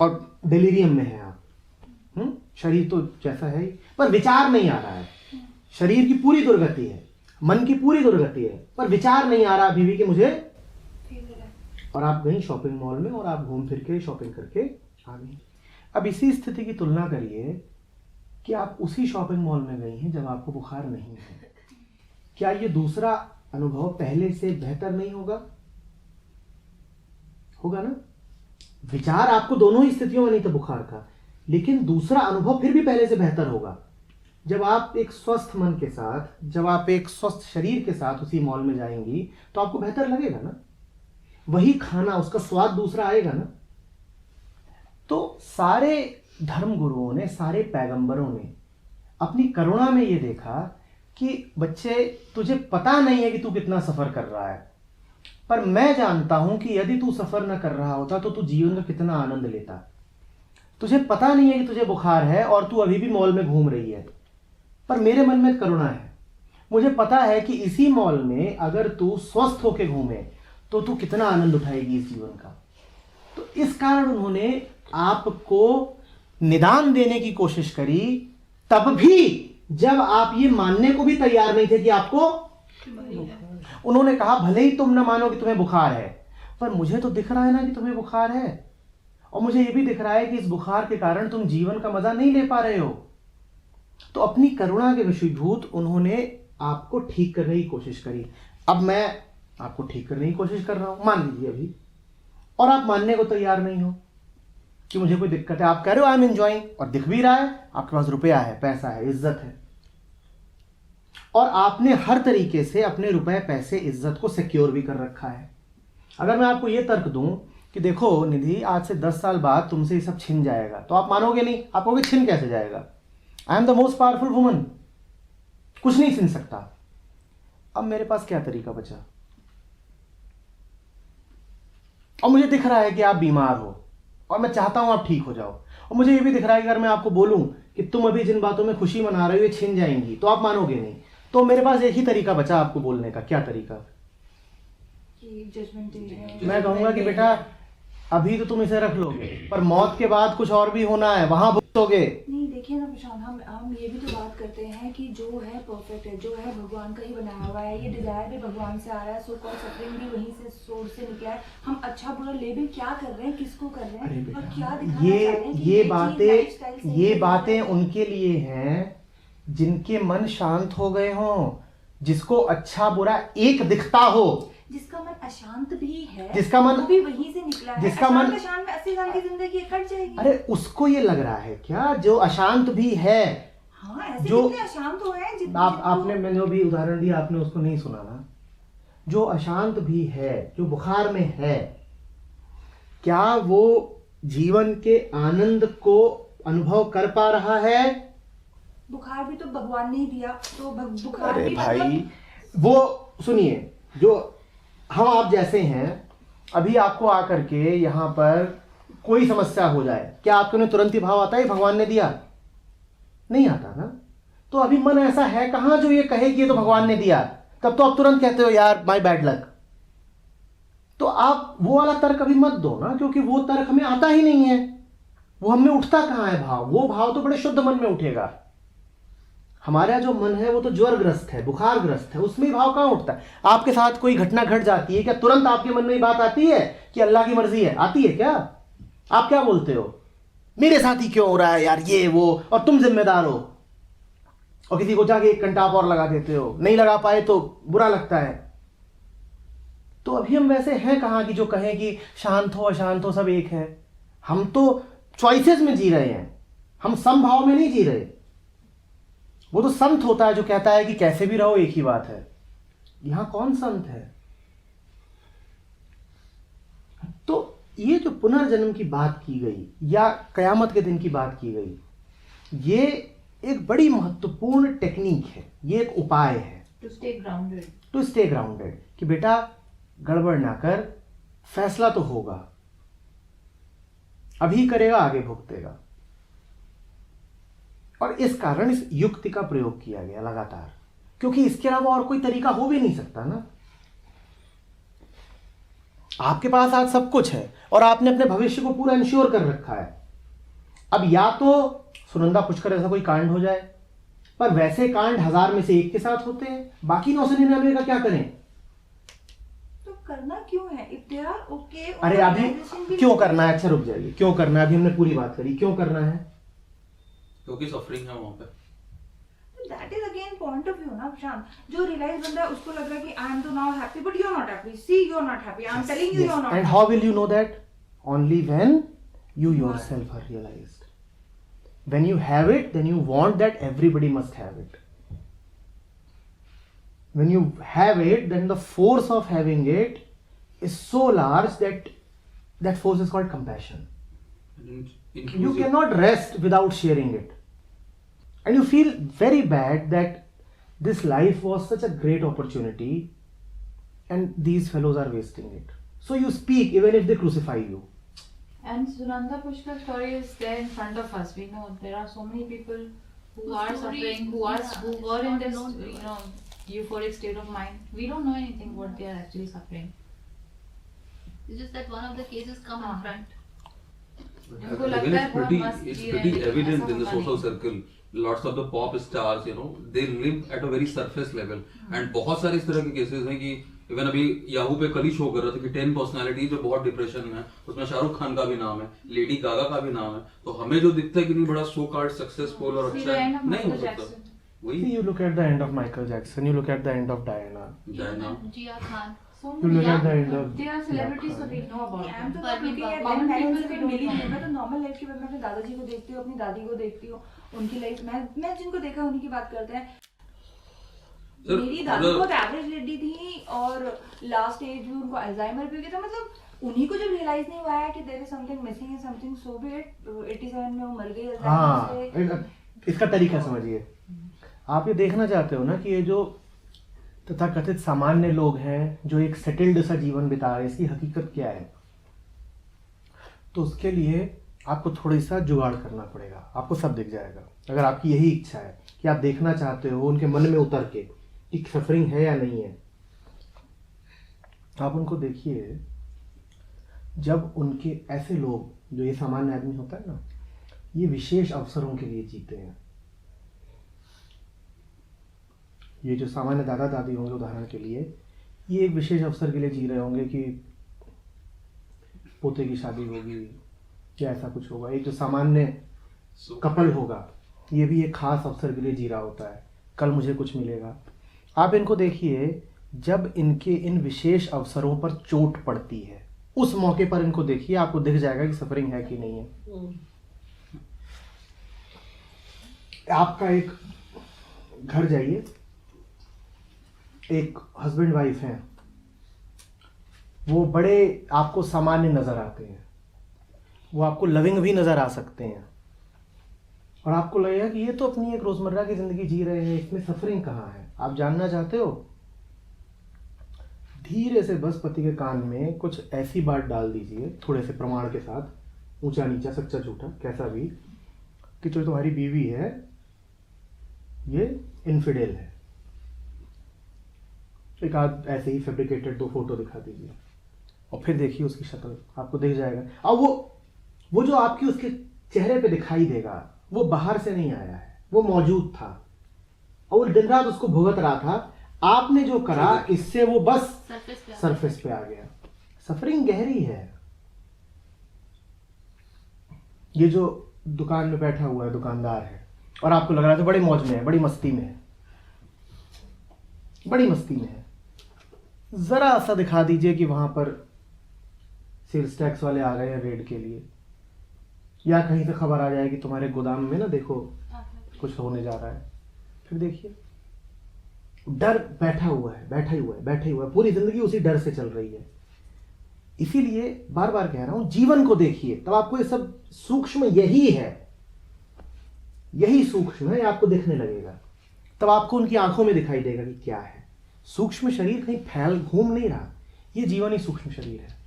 और डिलीरियम में है आप। शरीर तो जैसा है ही, पर विचार नहीं आ रहा है। शरीर की पूरी दुर्गति है, मन की पूरी दुर्गति है, पर विचार नहीं आ रहा अभी भी कि मुझे फीवर है। और आप गई शॉपिंग मॉल में और आप घूम फिर के शॉपिंग करके आ गई। अब इसी स्थिति की तुलना करिए कि आप उसी शॉपिंग मॉल में गई हैं जब आपको बुखार नहीं है। क्या ये दूसरा अनुभव पहले से बेहतर नहीं होगा? होगा ना। विचार आपको दोनों ही स्थितियों में नहीं था बुखार का, लेकिन दूसरा अनुभव फिर भी पहले से बेहतर होगा। जब आप एक स्वस्थ मन के साथ, जब आप एक स्वस्थ शरीर के साथ उसी मॉल में जाएंगी तो आपको बेहतर लगेगा ना। वही खाना, उसका स्वाद दूसरा आएगा ना। तो सारे धर्म गुरुओं ने, सारे पैगंबरों ने अपनी करुणा में ये देखा कि बच्चे तुझे पता नहीं है कि तू कितना सफर कर रहा है, पर मैं जानता हूं कि यदि तू सफर न कर रहा होता तो तू जीवन का कितना आनंद लेता। तुझे पता नहीं है कि तुझे बुखार है और तू अभी भी मॉल में घूम रही है, पर मेरे मन में करुणा है। मुझे पता है कि इसी मॉल में अगर तू स्वस्थ होकर घूमे तो तू कितना आनंद उठाएगी इस जीवन का। तो इस कारण उन्होंने आपको निदान देने की कोशिश करी, तब भी जब आप ये मानने को भी तैयार नहीं थे कि आपको, उन्होंने कहा भले ही तुम न मानो कि तुम्हें बुखार है, पर मुझे तो दिख रहा है ना कि तुम्हें बुखार है, और मुझे ये भी दिख रहा है कि इस बुखार के कारण तुम जीवन का मजा नहीं ले पा रहे हो। तो अपनी करुणा के वशीभूत उन्होंने आपको ठीक करने की कोशिश करी। अब मैं आपको ठीक करने की कोशिश कर रहा हूं, मान लीजिए अभी, और आप मानने को तैयार नहीं हो कि मुझे कोई दिक्कत है। आप कह रहे हो आई एम एंजॉयिंग, और दिख भी रहा है आपके पास रुपया है, पैसा है, इज्जत है, और आपने हर तरीके से अपने रुपए, पैसे, इज्जत को सिक्योर भी कर रखा है। अगर मैं आपको यह तर्क दूं कि देखो निधि, आज से 10 साल बाद तुमसे ये सब छिन जाएगा, तो आप मानोगे नहीं। आप कहोगे छिन कैसे जाएगा? I am the most powerful woman, कुछ नहीं छिन सकता। अब मेरे पास क्या तरीका बचा? और मुझे दिख रहा है कि आप बीमार हो और मैं चाहता हूं आप ठीक हो जाओ, और मुझे यह भी दिख रहा है कि अगर मैं आपको बोलूं कि तुम अभी जिन बातों में खुशी मना रहे हो ये छिन जाएंगी, तो आप मानोगे नहीं। तो मेरे पास एक ही तरीका बचा आपको बोलने का। क्या तरीका? कि जजमेंट डे है। मैं कहूंगा कि बेटा अभी तो तुम इसे रख लोगे, पर मौत के बाद कुछ और भी होना है, वहां भुगतोगे। नहीं देखिए ना प्रशांत, हम ये भी तो बात करते हैं कि जो है परफेक्ट है, जो है भगवान का ही बनाया हुआ है, ये डिजायर भी भगवान से आ रहा है, सो कॉल्ड सफरिंग भी वहीं से सोर्स से निकला है। हम अच्छा बुरा लेबल क्या कर रहे हैं, किसको कर रहे अरे हैं बेटा, और क्या दिखाना चाह रहे हैं कि ये चीज़ lifestyle से ये ही बातें है। उनके लिए हैं जिनके मन शांत हो गए हों, जिसको अच्छा बुरा एक दिखता हो, जिसका मन अशांत भी है, जिसका मन- वो भी वहीं से निकला है। जिसका मन- अशांत में 80 साल की जिंदगी कट जाएगी। अरे उसको ये लग रहा है क्या, जो अशांत भी है, हाँ, ऐसे जो- कितने अशांत हुए हैं आपने मैंने जो भी उदाहरण दिया आपने उसको नहीं सुना ना, जो अशांत भी है, जो बुखार में है, क्या वो जीवन के आनंद को अनुभव कर पा रहा है? बुखार भी तो भगवान ने ही दिया, तो बुखार अरे भी भाई, मतलब- वो सुनिए, जो हम आप जैसे हैं, अभी आपको आकर के यहाँ पर कोई समस्या हो जाए, क्या आपके में तुरंत ही भाव आता है भगवान ने दिया? नहीं आता ना। तो अभी मन ऐसा है कहाँ जो ये कहे कि ये तो भगवान ने दिया, तब तो आप तुरंत कहते हो यार माय बैड लक। तो आप वो वाला तर्क अभी मत दो ना, क्योंकि वो तर्क हमें आता ही नहीं है, वो हमें उठता कहाँ है भाव? वो भाव तो बड़े शुद्ध मन में उठेगा। हमारा जो मन है वो तो ज्वरग्रस्त है, बुखारग्रस्त है, उसमें भाव कहाँ उठता है? आपके साथ कोई घटना घट जाती है, क्या तुरंत आपके मन में बात आती है कि अल्लाह की मर्जी है? आती है क्या? आप क्या बोलते हो, मेरे साथ ही क्यों हो रहा है यार ये वो, और तुम जिम्मेदार हो, और किसी को जाके 1 घंटा आप और लगा देते हो, नहीं लगा पाए तो बुरा लगता है। तो अभी हम वैसे हैं कहाँ कि जो कहें कि शांत हो अशांत हो सब एक है। हम तो चॉइसेस में जी रहे हैं, हम समभाव में नहीं जी रहे। वो तो संत होता है जो कहता है कि कैसे भी रहो एक ही बात है। यहां कौन संत है? तो ये जो पुनर्जन्म की बात की गई या कयामत के दिन की बात की गई, ये एक बड़ी महत्वपूर्ण टेक्निक है, ये एक उपाय है To stay grounded. To stay grounded, कि बेटा गड़बड़ ना कर, फैसला तो होगा, अभी करेगा आगे भुगतेगा। और इस कारण इस युक्ति का प्रयोग किया गया लगातार, क्योंकि इसके अलावा और कोई तरीका हो भी नहीं सकता ना। आपके पास आज सब कुछ है और आपने अपने भविष्य को पूरा इंश्योर कर रखा है। अब या तो सुनंदा पुष्कर ऐसा कोई कांड हो जाए, पर वैसे कांड 1000 में से 1 के साथ होते हैं, बाकी 999 का क्या करें? तो करना क्यों है? If they are okay, अरे अभी organization will- क्यों करना है? अच्छा रुक जाइए, क्यों करना है? अभी हमने पूरी बात करी, क्यों करना है? क्योंकि सफरिंग है वहां पे। That is again point of view ना प्रशांत। जो रियलाइज बंदा है उसको लग रहा है कि I am तो now happy, but you are not happy. See, you are not happy. I am telling you, you are not And happy. how will you know that? Only when you yourself are realized. When you have it, then you want that everybody must have it. When you have it, then the force of having it is so large that that force is called compassion. You cannot rest without sharing it. And you feel very bad that this life was such a great opportunity and these fellows are wasting it. So you speak even if they crucify you. And Sunanda Pushkar's story is there in front of us. We know there are so many people who Whose are story- suffering, who were in not this, known to us. euphoric state of mind. We don't know anything what they are actually suffering. It's just that one of the cases come in front. उनको लगता Even है it's बहुत pretty, मस्त it's ji pretty रहे हैं, evident ऐसा in the होता social नहीं। circle. Lots of the pop stars, they live at a very surface level. And बहुत सारे इस तरह के केसेस हैं कि इवन अभी याहू पे कल ही शो कर रहा था कि 10 पर्सनालिटी जो बहुत डिप्रेशन में है, उसमें शाहरुख खान का भी नाम है, लेडी गागा का भी नाम है। तो हमें जो दिखता है कि नहीं बड़ा सो कार्ड सक्सेसफुल और See अच्छा the है, end of नहीं हो Michael सकता। Jackson. वही You look at the end of Michael Jackson, you look at the end of Diana, Diana. Jia Khan. So you look many at the young- end of they are celebrities, so Yakhan. we know about I am them. तो not looking at common them, मैंने people उनसे we कभी मिली don't नहीं। know. मैं तो normal life के बाद मैं अपने दादाजी को देखती हूँ, अपनी दादी को देखती हूँ, उनकी लाइफ मैं जिनको देखा उन्हीं की बात करते हैं। Sir, मेरी दादी मतलब- बहुत एवरेज लेडी थी और लास्ट एज में उनको अल्जाइमर भी हो गया था। मतलब उन्हीं को जब रियलाइज नहीं हुआ है कि there is something missing, is something, so be it. 87 में वो मर गई हाँ, अल्जाइमर से। इसका तरीका समझिए। आप ये देखना चाहते हो ना कि ये जो तथाकथित सामान्य लोग हैं जो एक सेटल्ड सा जीवन बिता रहे हैं, इसकी हकीकत क्या है? तो उसके लिए आपको थोड़ी सा जुगाड़ करना पड़ेगा, आपको सब दिख जाएगा। अगर आपकी यही इच्छा है कि आप देखना चाहते हो उनके मन में उतर के कि सफरिंग है या नहीं है, आप उनको देखिए। जब उनके ऐसे लोग, जो ये सामान्य आदमी होता है ना, ये विशेष अवसरों के लिए जीते हैं। ये जो सामान्य दादा दादी होंगे उदाहरण के लिए, ये एक विशेष अवसर के लिए जी रहे होंगे कि पोते की शादी होगी या ऐसा कुछ होगा। एक जो सामान्य कपल होगा, ये भी एक खास अवसर के लिए जी रहा होता है, कल मुझे कुछ मिलेगा। आप इनको देखिए, जब इनके इन विशेष अवसरों पर चोट पड़ती है, उस मौके पर इनको देखिए, आपको दिख जाएगा कि सफरिंग है कि नहीं है। आपका एक घर जाइए, एक हस्बैंड वाइफ हैं, वो बड़े आपको सामान्य नजर आते हैं, वो आपको लविंग भी नजर आ सकते हैं, और आपको लगेगा कि ये तो अपनी एक रोजमर्रा की जिंदगी जी रहे हैं, इसमें सफरिंग कहाँ है। आप जानना चाहते हो? धीरे से बस पति के कान में कुछ ऐसी बात डाल दीजिए, थोड़े से प्रमाण के साथ, ऊंचा नीचा सच्चा झूठा कैसा भी, कि जो तुम्हारी बीवी है ये इनफिडेल है। एक आध ऐसे ही फैब्रिकेटेड 2 फोटो दिखा दीजिए, और फिर देखिए उसकी शक्ल, आपको दिख जाएगा। अब वो जो आपकी उसके चेहरे पे दिखाई देगा, वो बाहर से नहीं आया है, वो मौजूद था और वो दिन रात उसको भुगत रहा था। आपने जो करा, इससे वो बस सरफेस पे आ गया। सफरिंग गहरी है। ये जो दुकान में बैठा हुआ है, दुकानदार है, और आपको लग रहा था बड़ी मौज में है, बड़ी मस्ती में है, बड़ी मस्ती में है। जरा सा दिखा दीजिए कि वहां पर सेल्स टैक्स वाले आ गए हैं रेड के लिए, या कहीं से खबर आ जाए कि तुम्हारे गोदाम में ना देखो कुछ होने जा रहा है, फिर देखिए डर बैठा हुआ है, बैठा ही हुआ है, पूरी जिंदगी उसी डर से चल रही है। इसीलिए बार बार कह रहा हूं, जीवन को देखिए, तब आपको ये सब सूक्ष्म, यही सूक्ष्म है, आपको दिखने लगेगा। तब आपको उनकी आंखों में दिखाई देगा कि क्या है। सूक्ष्म शरीर कहीं फैल घूम नहीं रहा, ये जीवन ही सूक्ष्म शरीर है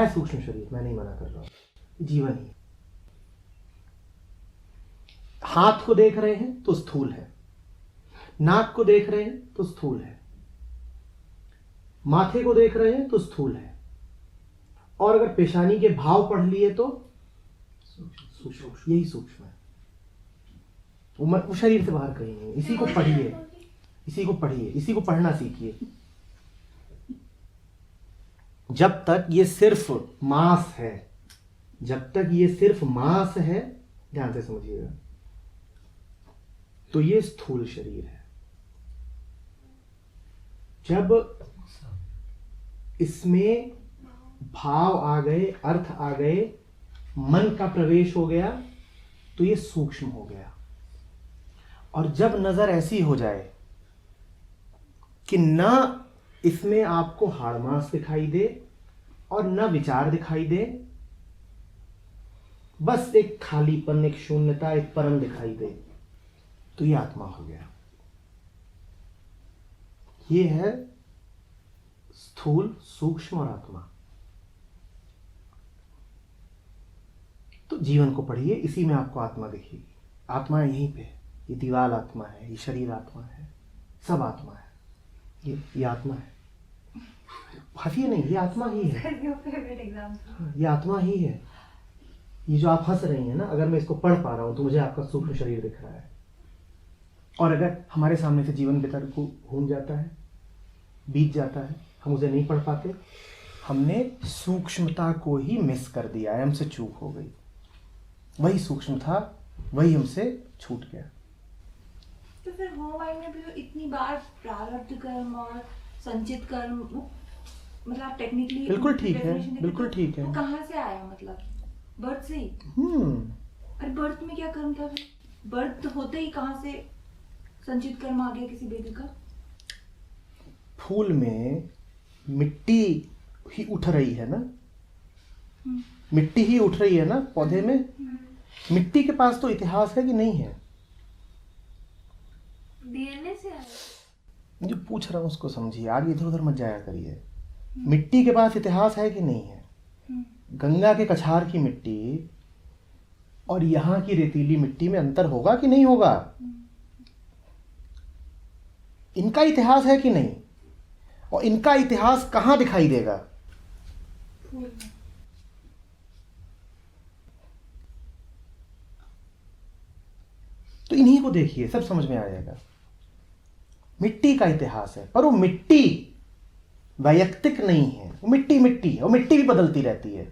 सूक्ष्म शरीर, मैं नहीं मना कर रहा हूं, जीवन ही। हाथ को देख रहे हैं तो स्थूल है, नाक को देख रहे हैं तो स्थूल है, माथे को देख रहे हैं तो स्थूल है, और अगर पेशानी के भाव पढ़ लिए तो यही सूक्ष्म है। वो शरीर से बाहर कहीं नहीं। इसी को पढ़िए, इसी को पढ़ना सीखिए। जब तक ये सिर्फ मांस है, ध्यान से समझिएगा, तो ये स्थूल शरीर है। जब इसमें भाव आ गए, अर्थ आ गए, मन का प्रवेश हो गया, तो ये सूक्ष्म हो गया। और जब नजर ऐसी हो जाए कि न इसमें आपको हाड़ मांस दिखाई दे और न विचार दिखाई दे, बस एक खालीपन, एक शून्यता, एक परम दिखाई दे, तो ये आत्मा हो गया। ये है स्थूल, सूक्ष्म और आत्मा। तो जीवन को पढ़िए, इसी में आपको आत्मा दिखेगी। आत्मा यहीं पे, ये दीवाल आत्मा है, ये शरीर आत्मा है, सब आत्मा है। ये आत्मा है, हंसिए नहीं, ये आत्मा ही है, ये आत्मा ही है। ये जो आप हंस रही हैं ना, अगर मैं इसको पढ़ पा रहा हूं तो मुझे आपका सूक्ष्म शरीर दिख रहा है। और अगर हमारे सामने से जीवन बेतर को घूम जाता है, बीत जाता है, हम उसे नहीं पढ़ पाते, हमने सूक्ष्मता को ही मिस कर दिया है, हमसे चूक हो गई। वही सूक्ष्म था, वही हमसे छूट गया। तो फिर वो माइंड में भी इतनी बार प्रारब्ध कर्म और संचित कर्म, मतलब आप टेक्निकली बिल्कुल ठीक है, बिल्कुल ठीक है। वो कहाँ से आया, मतलब बर्थ से ही? अरे बर्थ में क्या कर्म था? बर्थ होते ही कहाँ से संचित कर्म आ गया किसी बेबी का? फूल में मिट्टी ही उठ रही है ना, मिट्टी ही उठ रही है ना पौधे में। मिट्टी के पास तो इतिहास है कि नहीं है? डीएनए से आया। जो पूछ रहा हूं उसको समझिए, आगे इधर उधर मत जाया करिए। मिट्टी के पास इतिहास है कि नहीं है? गंगा के कछार की मिट्टी और यहाँ की रेतीली मिट्टी में अंतर होगा कि नहीं होगा? इनका इतिहास है कि नहीं? और इनका इतिहास कहाँ दिखाई देगा? तो इन्हीं को देखिए, सब समझ में आ जाएगा। मिट्टी का इतिहास है, पर वो मिट्टी वैयक्तिक नहीं है, वो मिट्टी मिट्टी है, वो मिट्टी भी बदलती रहती है,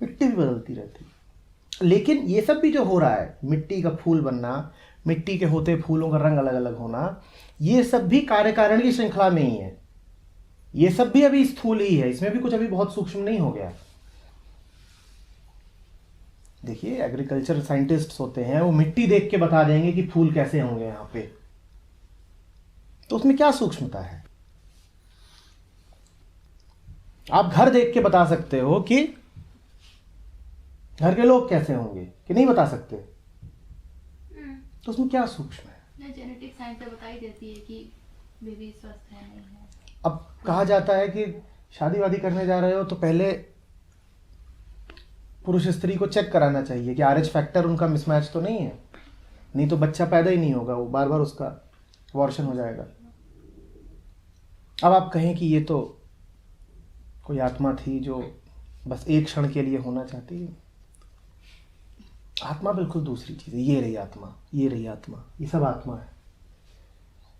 मिट्टी भी बदलती रहती है। लेकिन ये सब भी जो हो रहा है, मिट्टी का फूल बनना, मिट्टी के होते फूलों का रंग अलग अलग होना, ये सब भी कार्यकारण की श्रृंखला में ही है। ये सब भी अभी स्थूल ही है, इसमें भी कुछ अभी बहुत सूक्ष्म नहीं हो गया। देखिए एग्रीकल्चर साइंटिस्ट्स होते हैं, वो मिट्टी देख के बता देंगे कि फूल कैसे होंगे यहाँ पे, तो उसमें क्या सूक्ष्मता है। आप घर देख के बता सकते हो कि घर के लोग कैसे होंगे, कि नहीं बता सकते, तो उसमें क्या सूक्ष्म है। जेनेटिक साइंस से बताई देती है कि बेबी स्वस्थ है नहीं है। अब कहा जाता है कि शादी वादी करने जा रहे हो तो पहले पुरुष स्त्री को चेक कराना चाहिए कि RH फैक्टर उनका मिसमैच तो नहीं है, नहीं तो बच्चा पैदा ही नहीं होगा, वो बार बार उसका अबॉर्शन हो जाएगा। अब आप कहें कि ये तो कोई आत्मा थी जो बस एक क्षण के लिए होना चाहती है। आत्मा बिल्कुल दूसरी चीज़ है। ये रही आत्मा, ये रही आत्मा, ये सब आत्मा है।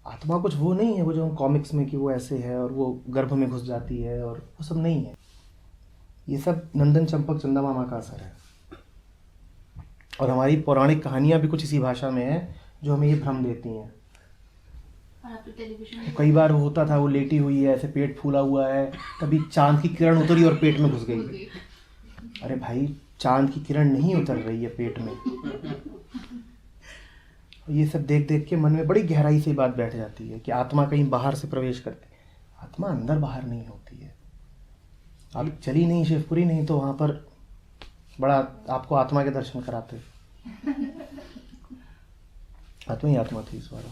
आत्मा कुछ वो नहीं है, वो जो हम कॉमिक्स में कि वो ऐसे है और वो गर्भ में घुस जाती है, और वो सब नहीं है। ये सब नंदन चंपक चंदा मामा का असर है। और हमारी पौराणिक कहानियाँ भी कुछ इसी भाषा में है जो हमें ये भ्रम देती हैं। तो कई बार वो होता था, वो लेटी हुई है, ऐसे पेट फूला हुआ है, तभी चांद की किरण उतरी और पेट में घुस गई। अरे भाई, चांद की किरण नहीं उतर रही है पेट में। ये सब देख देख के मन में बड़ी गहराई से बात बैठ जाती है कि आत्मा कहीं बाहर से प्रवेश करती है। आत्मा अंदर बाहर नहीं होती है। आप चली नहीं शिवपुरी, नहीं तो वहां पर बड़ा आपको आत्मा के दर्शन कराते। आत्मा ही आत्मा थी इस बार।